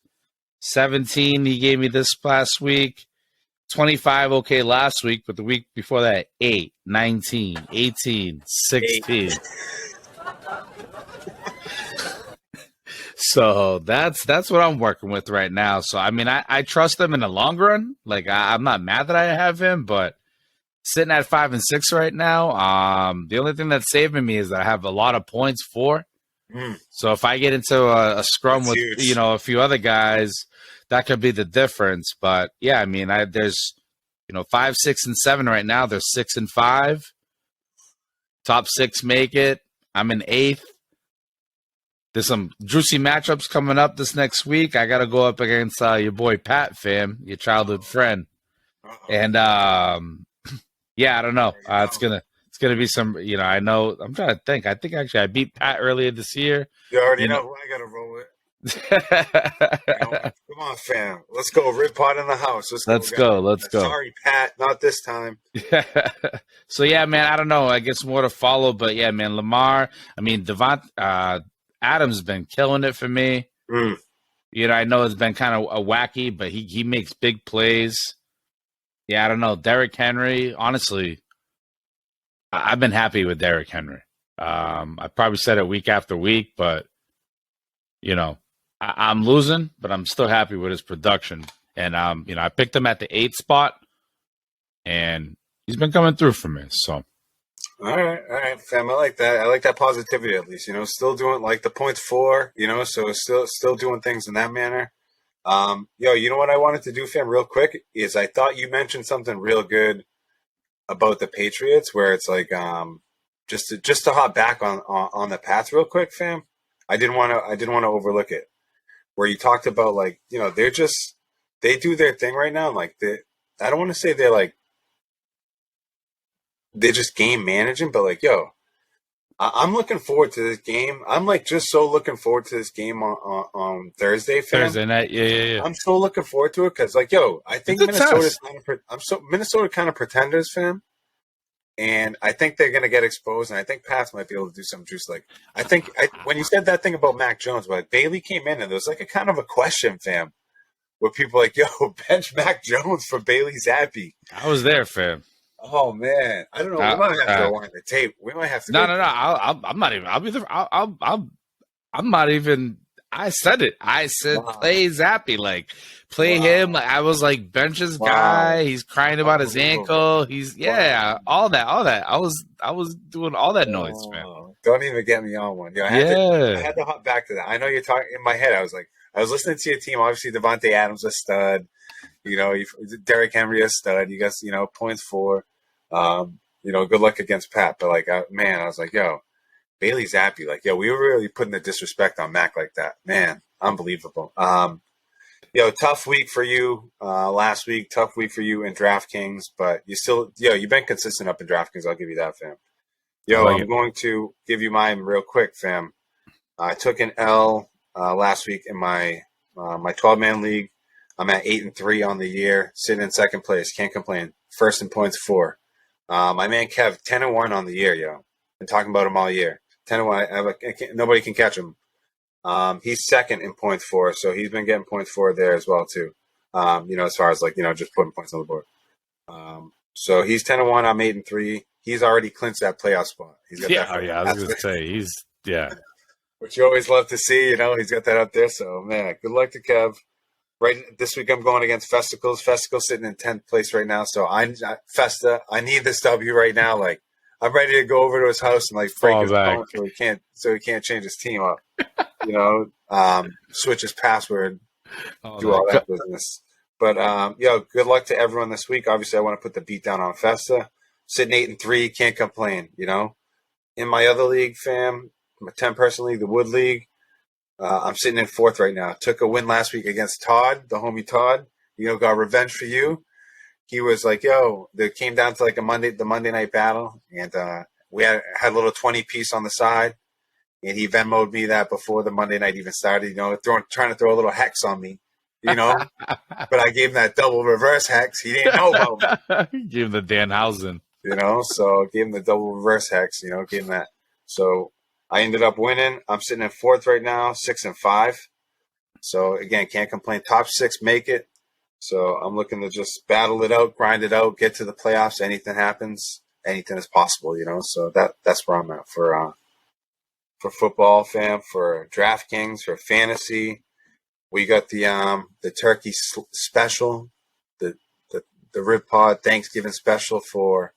17 he gave me this past week, 25 okay last week, but the week before that, 8, 19, 18, 16. 8. So that's what I'm working with right now. So I mean, I trust him in the long run. Like I'm not mad that I have him, but sitting at 5-6 right now, the only thing that's saving me is that I have a lot of points for. So if I get into a scrum that's with huge. A few other guys, that could be the difference. But yeah, I mean, there's 5, 6, and 7 right now. There's 6 and 5. Top 6 make it. I'm in 8th. There's some juicy matchups coming up this next week. I got to go up against your boy Pat, fam, your childhood friend. And yeah, I don't know. It's gonna be some. I know. I'm trying to think. I think actually I beat Pat earlier this year. You already know who I got to roll with. Come on, fam. Let's go. Rip Pot in the house. Let's go. Sorry, Pat. Not this time. So yeah, man. I don't know. I guess more to follow, but yeah, man. Lamar. I mean, Adams been killing it for me. I know it's been kind of a wacky, but he makes big plays. Yeah, I don't know. Derrick Henry, honestly, I've been happy with Derrick Henry. I probably said it week after week, but I'm losing, but I'm still happy with his production. And I picked him at the 8th spot, and he's been coming through for me. So. All right, fam. I like that. I like that positivity at least. Still doing like the points for. So still doing things in that manner. You know what I wanted to do, fam, real quick is I thought you mentioned something real good about the Patriots, where it's like just to hop back on the path real quick, fam. I didn't want to overlook it, where you talked about like they do their thing right now. Like I don't want to say they're just game managing, but like, I'm looking forward to this game. I'm like just so looking forward to this game on Thursday, fam. Thursday night, yeah. I'm so looking forward to it because, like, I think Minnesota kind of pretenders, fam, and I think they're gonna get exposed, and I think Pats might be able to do some juice. Like, when you said that thing about Mac Jones, but like, Bailey came in and there was like a kind of a question, fam, where people were like, bench Mac Jones for Bailey Zappi. I was there, fam. Oh man, I don't know. We might have to rewind the tape. We might have to. No. I'm not even. I'll be there. I'm not even. I said it. I said play Zappy, like play him. Like, I was like bench his guy. He's crying about his ankle. He's all that. I was doing all that noise, man. Don't even get me on one. I had to hop back to that. I know you're talking in my head. I was listening to your team. Obviously, Devontae Adams a stud. Derrick Henry a stud. You guys, points for. Good luck against Pat. But like, I was like, Bailey Zappi, like, we were really putting the disrespect on Mac like that. Man, unbelievable. Tough week for you last week. Tough week for you in DraftKings, but you still, you've been consistent up in DraftKings. I'll give you that, fam. I'm going to give you mine real quick, fam. I took an L last week in my 12-man league. I'm at 8-3 on the year, sitting in second place. Can't complain. First in points for. My man Kev, 10-1 on the year, Been talking about him all year. 10-1. Nobody can catch him. He's second in points for, so he's been getting points for there as well too. As far as just putting points on the board. So he's 10-1. I'm 8-3. He's already clinched that playoff spot. He's got that. I was gonna say which you always love to see. He's got that out there. So man, good luck to Kev. Right this week, I'm going against Festicles. Festicles sitting in 10th place right now. So Festa, I need this W right now. Like I'm ready to go over to his house and break his phone so he can't change his team up. Switch his password, do all that business. But good luck to everyone this week. Obviously, I want to put the beat down on Festa. Sitting 8-3, can't complain. In my other league, fam, my 10-person league, the Wood League, I'm sitting in 4th right now. Took a win last week against Todd, the homie Todd. Got revenge for you. He was like, "Yo," it came down to the Monday night battle, and we had a little 20 piece on the side, and he Venmo'd me that before the Monday night even started. Trying to throw a little hex on me. But I gave him that double reverse hex. He didn't know about me. Gave him the Danhausen. So gave him the double reverse hex. Gave him that. So I ended up winning. I'm sitting in 4th right now, 6-5. So again, can't complain. Top 6 make it. So I'm looking to just battle it out, grind it out, get to the playoffs. Anything happens, anything is possible. So that's where I'm at for football, fam, for DraftKings, for fantasy. We got the turkey special, the rib pod Thanksgiving special for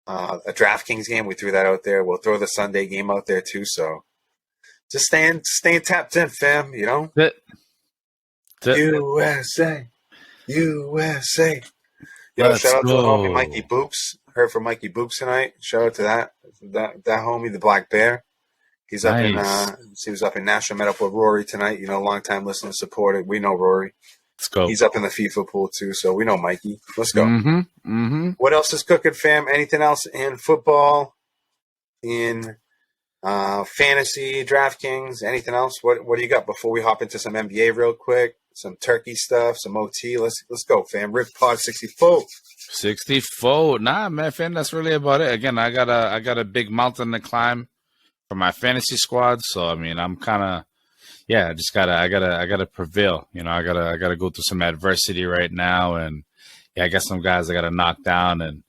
a DraftKings game. We threw that out there. We'll throw the Sunday game out there too. So just staying tapped in, fam. USA. Shout out to the homie Mikey Boops. Heard from Mikey Boops tonight. Shout out to that homie, the Black Bear. He's up he was up in Nashville, met up with Rory tonight. Long time listener, supporter. We know Rory. Let's go. He's up in the FIFA pool too, so we know Mikey. Let's go. Mm-hmm. What else is cooking, fam? Anything else in football, in fantasy, DraftKings, anything else? What do you got before we hop into some NBA real quick? Some turkey stuff, some OT. Let's go, fam. Rip Pod 64. 64. Nah, man, fam. That's really about it. Again, I got a big mountain to climb for my fantasy squad. So I mean, I'm kind of I gotta prevail. I gotta go through some adversity right now, and I got some guys I gotta knock down, and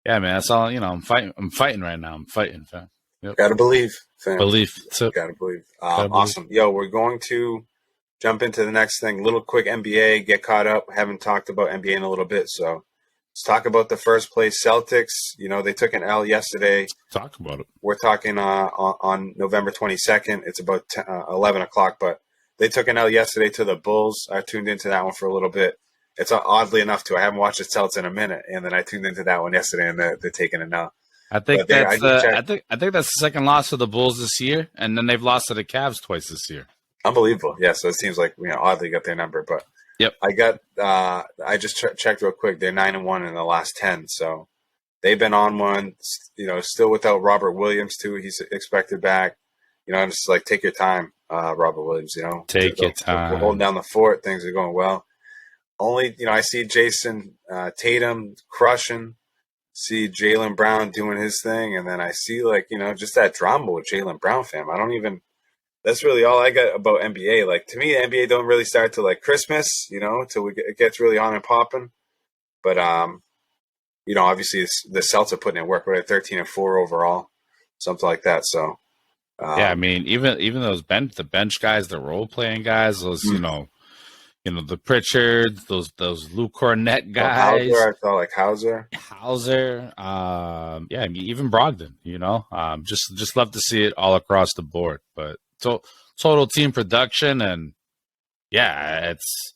man, that's all. I'm fighting right now. I'm fighting, fam. Yep. Gotta believe, fam. Gotta believe. Awesome. Yo, we're going to jump into the next thing. Little quick NBA, get caught up. Haven't talked about NBA in a little bit, so let's talk about the first place Celtics. They took an L yesterday. Talk about it. We're talking on November 22nd. It's about 11 o'clock, but they took an L yesterday to the Bulls. I tuned into that one for a little bit. It's oddly enough, too. I haven't watched the Celts in a minute, and then I tuned into that one yesterday, and they're taking an L. I think that's the second loss of the Bulls this year, and then they've lost to the Cavs twice this year. Unbelievable. Yeah, so it seems like oddly got their number, but yep. I just checked real quick. They're 9-1 in the last 10, so they've been on one. Still without Robert Williams too. He's expected back. Just take your time, Robert Williams. Take your time. We're holding down the fort. Things are going well. Only I see Jason Tatum crushing. See Jaylen Brown doing his thing, and then I see just that drama with Jaylen Brown, fam. That's really all I got about NBA. To me, the NBA don't really start till Christmas, till it gets really on and popping. But obviously the Celts are putting in work. We're at 13-4 overall, something like that. So I mean, even those the bench guys, the role playing guys, those the Pritchards, those Lou Cornett guys. Hauser, I felt like Hauser. I mean, even Brogdon. Just love to see it all across the board. But so total team production, and it's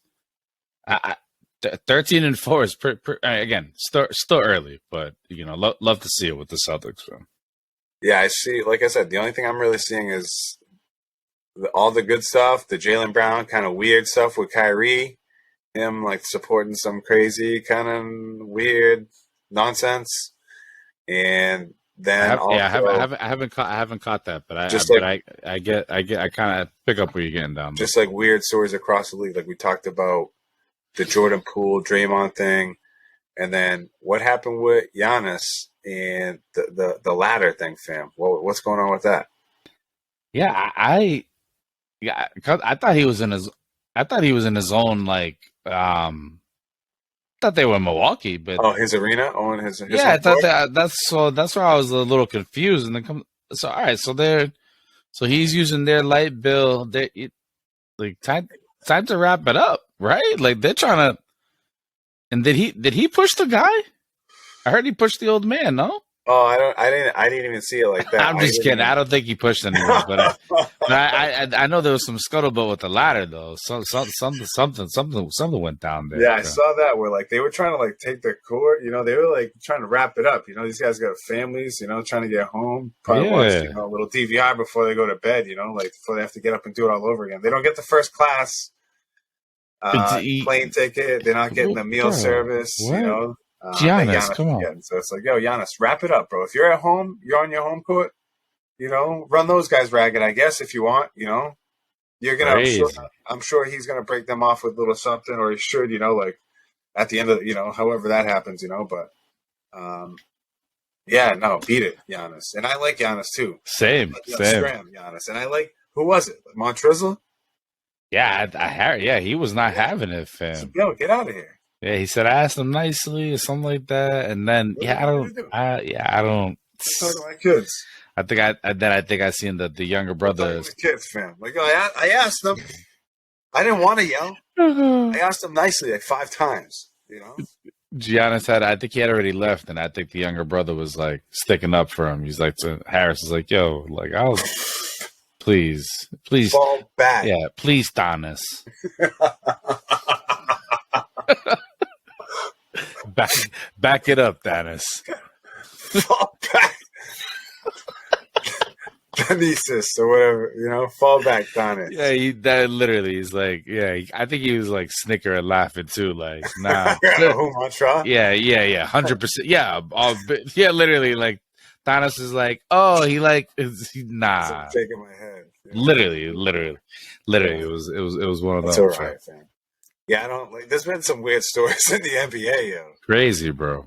13-4 is again still early, but love to see it with the Celtics. So. Yeah, I see. Like I said, the only thing I'm really seeing is all the good stuff, the Jaylen Brown kind of weird stuff with Kyrie, him supporting some crazy kind of weird nonsense, and then I haven't caught that, but I kind of pick up where you're getting down. Just weird stories across the league, we talked about the Jordan Poole Draymond thing, and then what happened with Giannis and the ladder thing, fam. What's going on with that? Yeah, Yeah, 'cause I thought he was in his. I thought he was in his own like. Thought they were in Milwaukee, but Oh, his arena, his yeah, home I thought court. that's why I was a little confused. And then all right, so he's using their light bill. Like time to wrap it up, right? Like they're trying to. And did he push the guy? I heard he pushed the old man. No, Oh, I didn't even see it like that. I'm just kidding. I don't think he pushed anyone, but I know there was some scuttlebutt with the ladder though. Something went down there. Yeah, I saw that where like they were trying to like take the court. They were like trying to wrap it up. These guys got families. Trying to get home. Probably watch a little DVR before they go to bed. Like before they have to get up and do it all over again. They don't get the first class plane ticket. They're not getting the meal service. What? Giannis, come on. So it's like, yo, Giannis, wrap it up, bro. If you're at home, you're on your home court. Run those guys ragged, I guess, if you want. You're gonna. I'm sure he's gonna break them off with a little something, or he should. Like at the end of however that happens. But yeah, no, beat it, Giannis, and I like Giannis too. Same. Scram, Giannis, and I like who was it? Montrezl. Yeah, he was not having it, fam. So, yo, get out of here. Yeah, he said I asked him nicely or something like that, and then I don't. Talking to my kids. I think I seen the younger brother. Kids, fam. Like I asked them. I didn't want to yell. I asked them nicely like 5 times. Giannis I think he had already left, and I think the younger brother was like sticking up for him. He's like to Harris is like, yo, like please fall back. Yeah, please, Thanos. Back it up, Thanos. Fall back. Kinesis or whatever, fall back, Thanos. Yeah, that literally is like, I think he was like snickering and laughing too, like, nah. Yeah, 100%. Yeah, literally, like, Thanos is like, oh, nah. Shaking my head. Yeah. Literally, it was one of those. That's all right, fam. Yeah, I don't like. There's been some weird stories in the NBA, yo. Crazy, bro.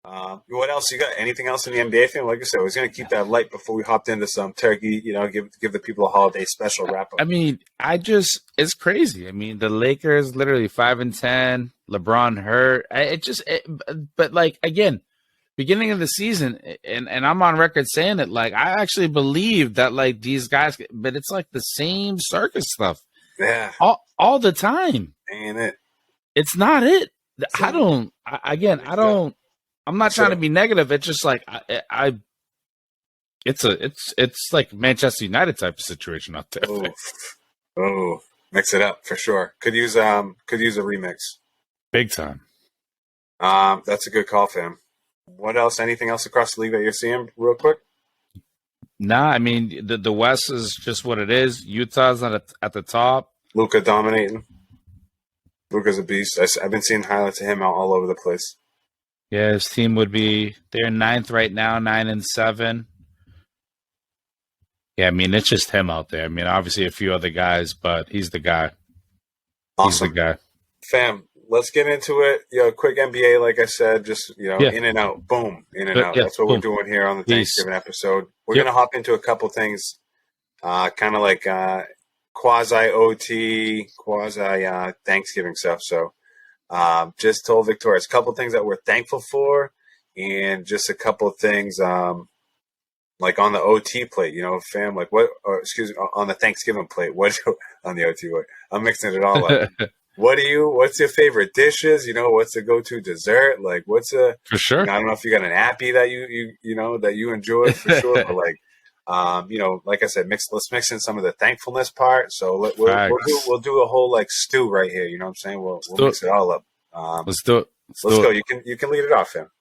What else you got? Anything else in the NBA, fam? Like I said, I was gonna keep that light before we hopped into some turkey. Give the people a holiday special wrap up. I mean, it's crazy. I mean, the Lakers literally 5-10. LeBron hurt. But like again, beginning of the season, and I'm on record saying it. Like I actually believe that like these guys, but it's like the same circus stuff. Yeah, all the time. Ain't it? It's not it. I don't. I'm not trying to be negative. It's just like it's like Manchester United type of situation out there. Oh, mix it up for sure. Could use a remix. Big time. That's a good call, fam. What else? Anything else across the league that you're seeing, real quick? Nah, I mean the West is just what it is. Utah's at the top. Luka dominating. Luka's a beast. I've been seeing highlights of him all over the place. Yeah, his team would be they're 9th right now, 9-7. Yeah, I mean it's just him out there. I mean, obviously a few other guys, but he's the guy. Awesome. He's the guy. Fam, let's get into it. Quick NBA, like I said, just in and out, boom, in and out. That's what we're doing here on the Thanksgiving episode. We're gonna hop into a couple things, kind of like quasi OT, quasi Thanksgiving stuff. So. Just told Victoria a couple things that we're thankful for, and just a couple of things like on the OT plate, fam. Like on the Thanksgiving plate. What on the OT plate? I'm mixing it all up. What's your favorite dishes? What's the go-to dessert? Like what's a for sure? I don't know if you got an appy that you enjoy for sure, but like. Like I said, let's mix in some of the thankfulness part. So we'll do a whole like stew right here. You know what I'm saying? We'll mix it all up. Let's do it. Let's go. You can lead it off, fam.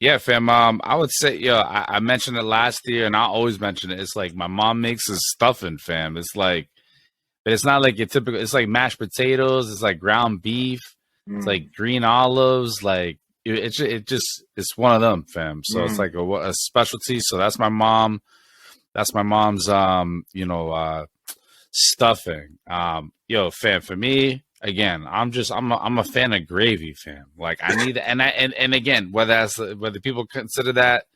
Yeah, fam. I would say, I mentioned it last year, and I always mention it. It's like my mom makes his stuffing, fam. It's like, but it's not like your typical. It's like mashed potatoes. It's like ground beef. It's like green olives. Like it's one of them, fam. So it's like a specialty. So that's my mom. That's my mom's, stuffing. Fam, for me, again, I'm a fan of gravy, fam. Like I need, and again, whether people consider that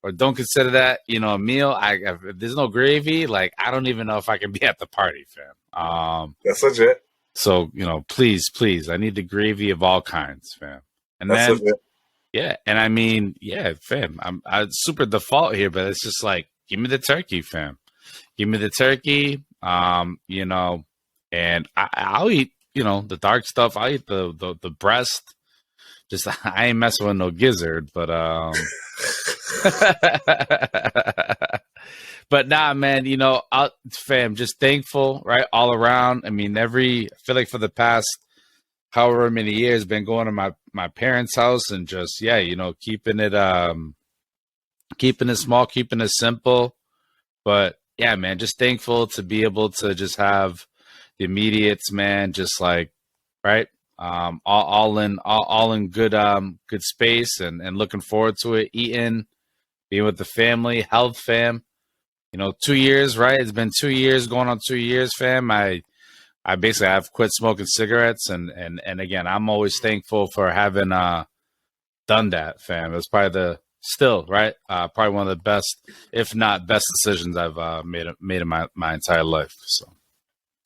or don't consider that, a meal. If there's no gravy, like I don't even know if I can be at the party, fam. That's legit. So, please, I need the gravy of all kinds, fam. And That's then, legit. yeah, and I mean, yeah, fam, I'm super default here, but it's just like, give me the turkey, fam. Give me the turkey, and I'll eat, the dark stuff. I'll eat the breast. Just I ain't messing with no gizzard, but but nah, man, fam, just thankful, right, all around. I mean, I feel like for the past however many years, been going to my parents' house and just keeping it small, keeping it simple. But yeah, man, just thankful to be able to just have the immediates, man, just like right, all in good space and looking forward to it, eating, being with the family, health, fam. 2 years, right? It's been 2 years, going on 2 years, fam. I basically have quit smoking cigarettes, and again, I'm always thankful for having done that, fam. It's probably still right, probably one of the best, if not best, decisions I've made in my entire life. So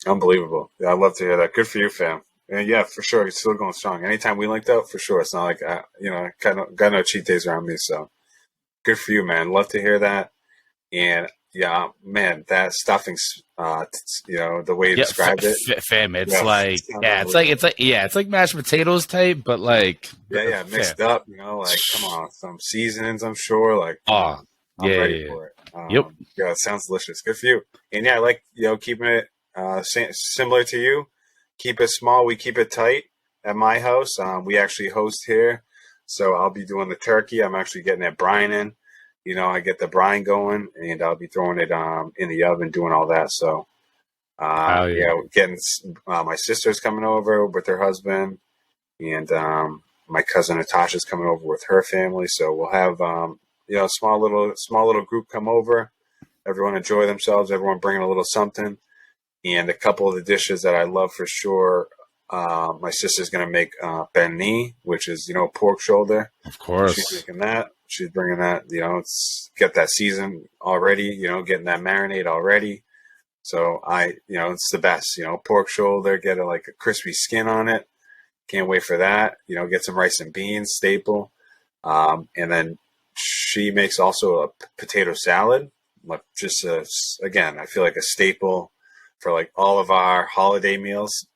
Unbelievable. Yeah, I'd love to hear that. Good for you, fam. And yeah, for sure, he's still going strong. Anytime we linked up, for sure. It's not like I got no cheat days around me. So good for you, man. Love to hear that. And yeah, man, that stuffing's, the way you yeah, described it. fam, it's Yeah, like it's like mashed potatoes type, but like yeah, mixed up. Like come on, some seasonings. I'm sure. Like come oh on, I'm yeah, ready yeah, for it. yep, Yeah, it sounds delicious. Good for you. And yeah, I like keeping it similar to you. Keep it small. We keep it tight at my house. We actually host here, so I'll be doing the turkey. I'm actually getting that brine in. I get the brine going, and I'll be throwing it in the oven, doing all that. So, hell yeah, getting my sister's coming over with her husband, and my cousin Natasha's coming over with her family. So we'll have small little group come over. Everyone enjoy themselves. Everyone bringing a little something, and a couple of the dishes that I love for sure. My sister's gonna make banh mi, which is pork shoulder. of course. She's making that. She's bringing that. It's get that season already. Getting that marinade already. So it's the best. Pork shoulder, get like a crispy skin on it. Can't wait for that. Get some rice and beans, staple. And then she makes also a potato salad. Like just again, I feel like a staple for like all of our holiday meals.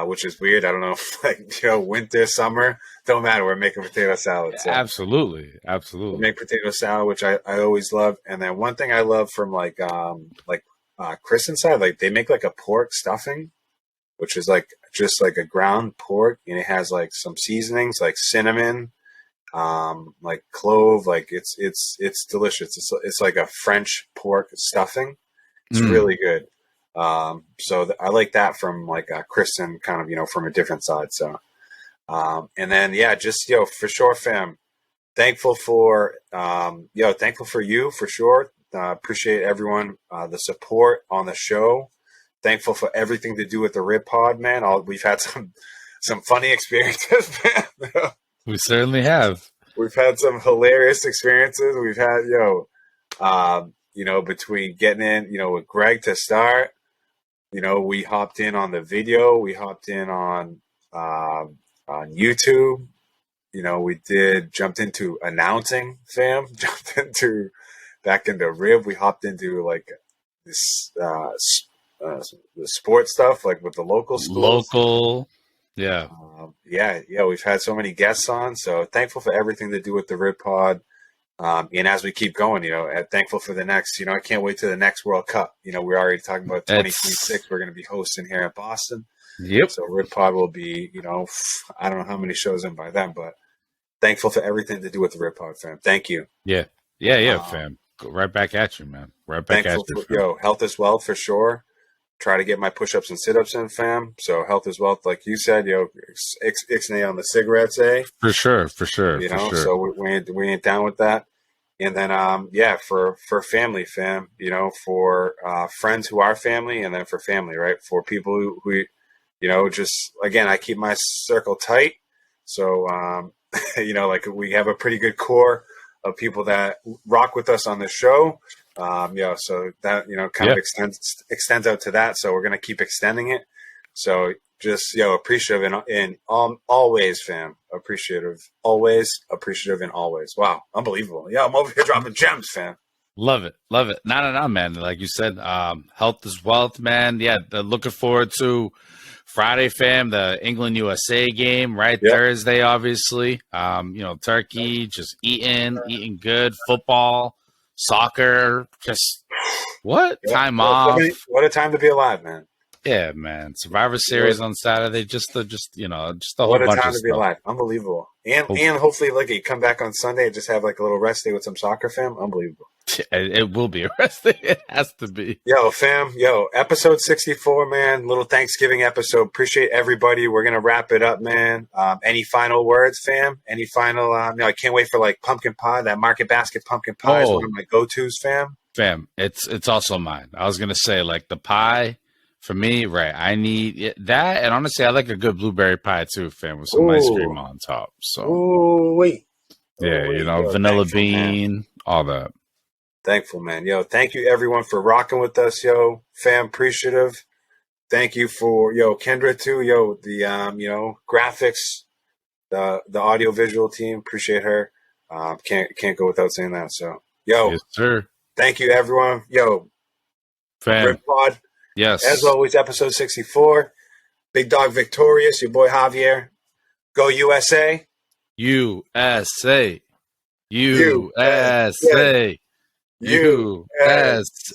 Which is weird. I don't know if winter, summer, don't matter. We're making potato salad. So Absolutely. we make potato salad, which I always love. And then one thing I love from Chris side, like they make like a pork stuffing, which is like just like a ground pork, and it has like some seasonings like cinnamon, like clove. Like it's delicious. It's like a French pork stuffing. It's really good. So I like that from like Kristen, kind of from a different side. So and then just for sure, fam. Thankful for thankful for you for sure. Appreciate everyone the support on the show. Thankful for everything to do with the Rib Pod, man. We've had some funny experiences, man. We certainly have. We've had some hilarious experiences. We've had between getting in with Greg to start. We hopped in on the video. We hopped in on YouTube. We jumped into announcing, fam. Jumped back into Rib. We hopped into like this the sports stuff, like with the local schools. Yeah. We've had so many guests on. So thankful for everything to do with the Rib Pod. And as we keep going, thankful for the next, I can't wait to the next World Cup. We're already talking about 2026. We're going to be hosting here in Boston. Yep. So Rib Pod will be, I don't know how many shows in by then, but thankful for everything to do with the Rib Pod, fam. Thank you. Yeah, fam. Go right back at you, man. Right back at you. For, health is wealth for sure. Try to get my push-ups and sit-ups in, fam. So health is wealth, like you said, ixnay on the cigarettes, eh? For sure. So we ain't down with that. And then, for family, fam, for friends who are family, and then for family, right? For people who just, again, I keep my circle tight. So, like we have a pretty good core of people that rock with us on the show. So that kind of extends out to that. So we're gonna keep extending it. So just appreciative and always, fam. Always appreciative and always. Wow, unbelievable. Yeah, I'm over here dropping gems, fam. Love it. No, man. Like you said, health is wealth, man. Yeah, looking forward to Friday, fam, the England USA game, right? Yep. Thursday, obviously. Turkey, just eating good, football, soccer, just what? Time off. What a time to be alive, man. Yeah, man. Survivor Series on Saturday, just the whole what a bunch time of to be stuff. alive. Unbelievable. And hopefully you come back on Sunday and just have like a little rest day with some soccer, fam. Unbelievable. It will be a rest day. It has to be. Yo, fam. Episode 64, man. Little Thanksgiving episode. Appreciate everybody. We're gonna wrap it up, man. Any final words, fam? Any final I can't wait for like pumpkin pie. That Market Basket pumpkin pie is one of my go-tos, fam. Fam, it's also mine. I was gonna say like the pie for me, right? I need that, and honestly, I like a good blueberry pie too, fam, with some ice cream on top. So, vanilla bean, man. All that. Thankful, man. Thank you everyone for rocking with us, fam. Appreciative. Thank you for Kendra too, the graphics, the audio visual team. Appreciate her. Can't go without saying that. So, yes, sir. Thank you, everyone. Fam. Pod. Yes. As always, episode 64. Big Dog Victorious, your boy Javier. Go USA. USA. USA. USA.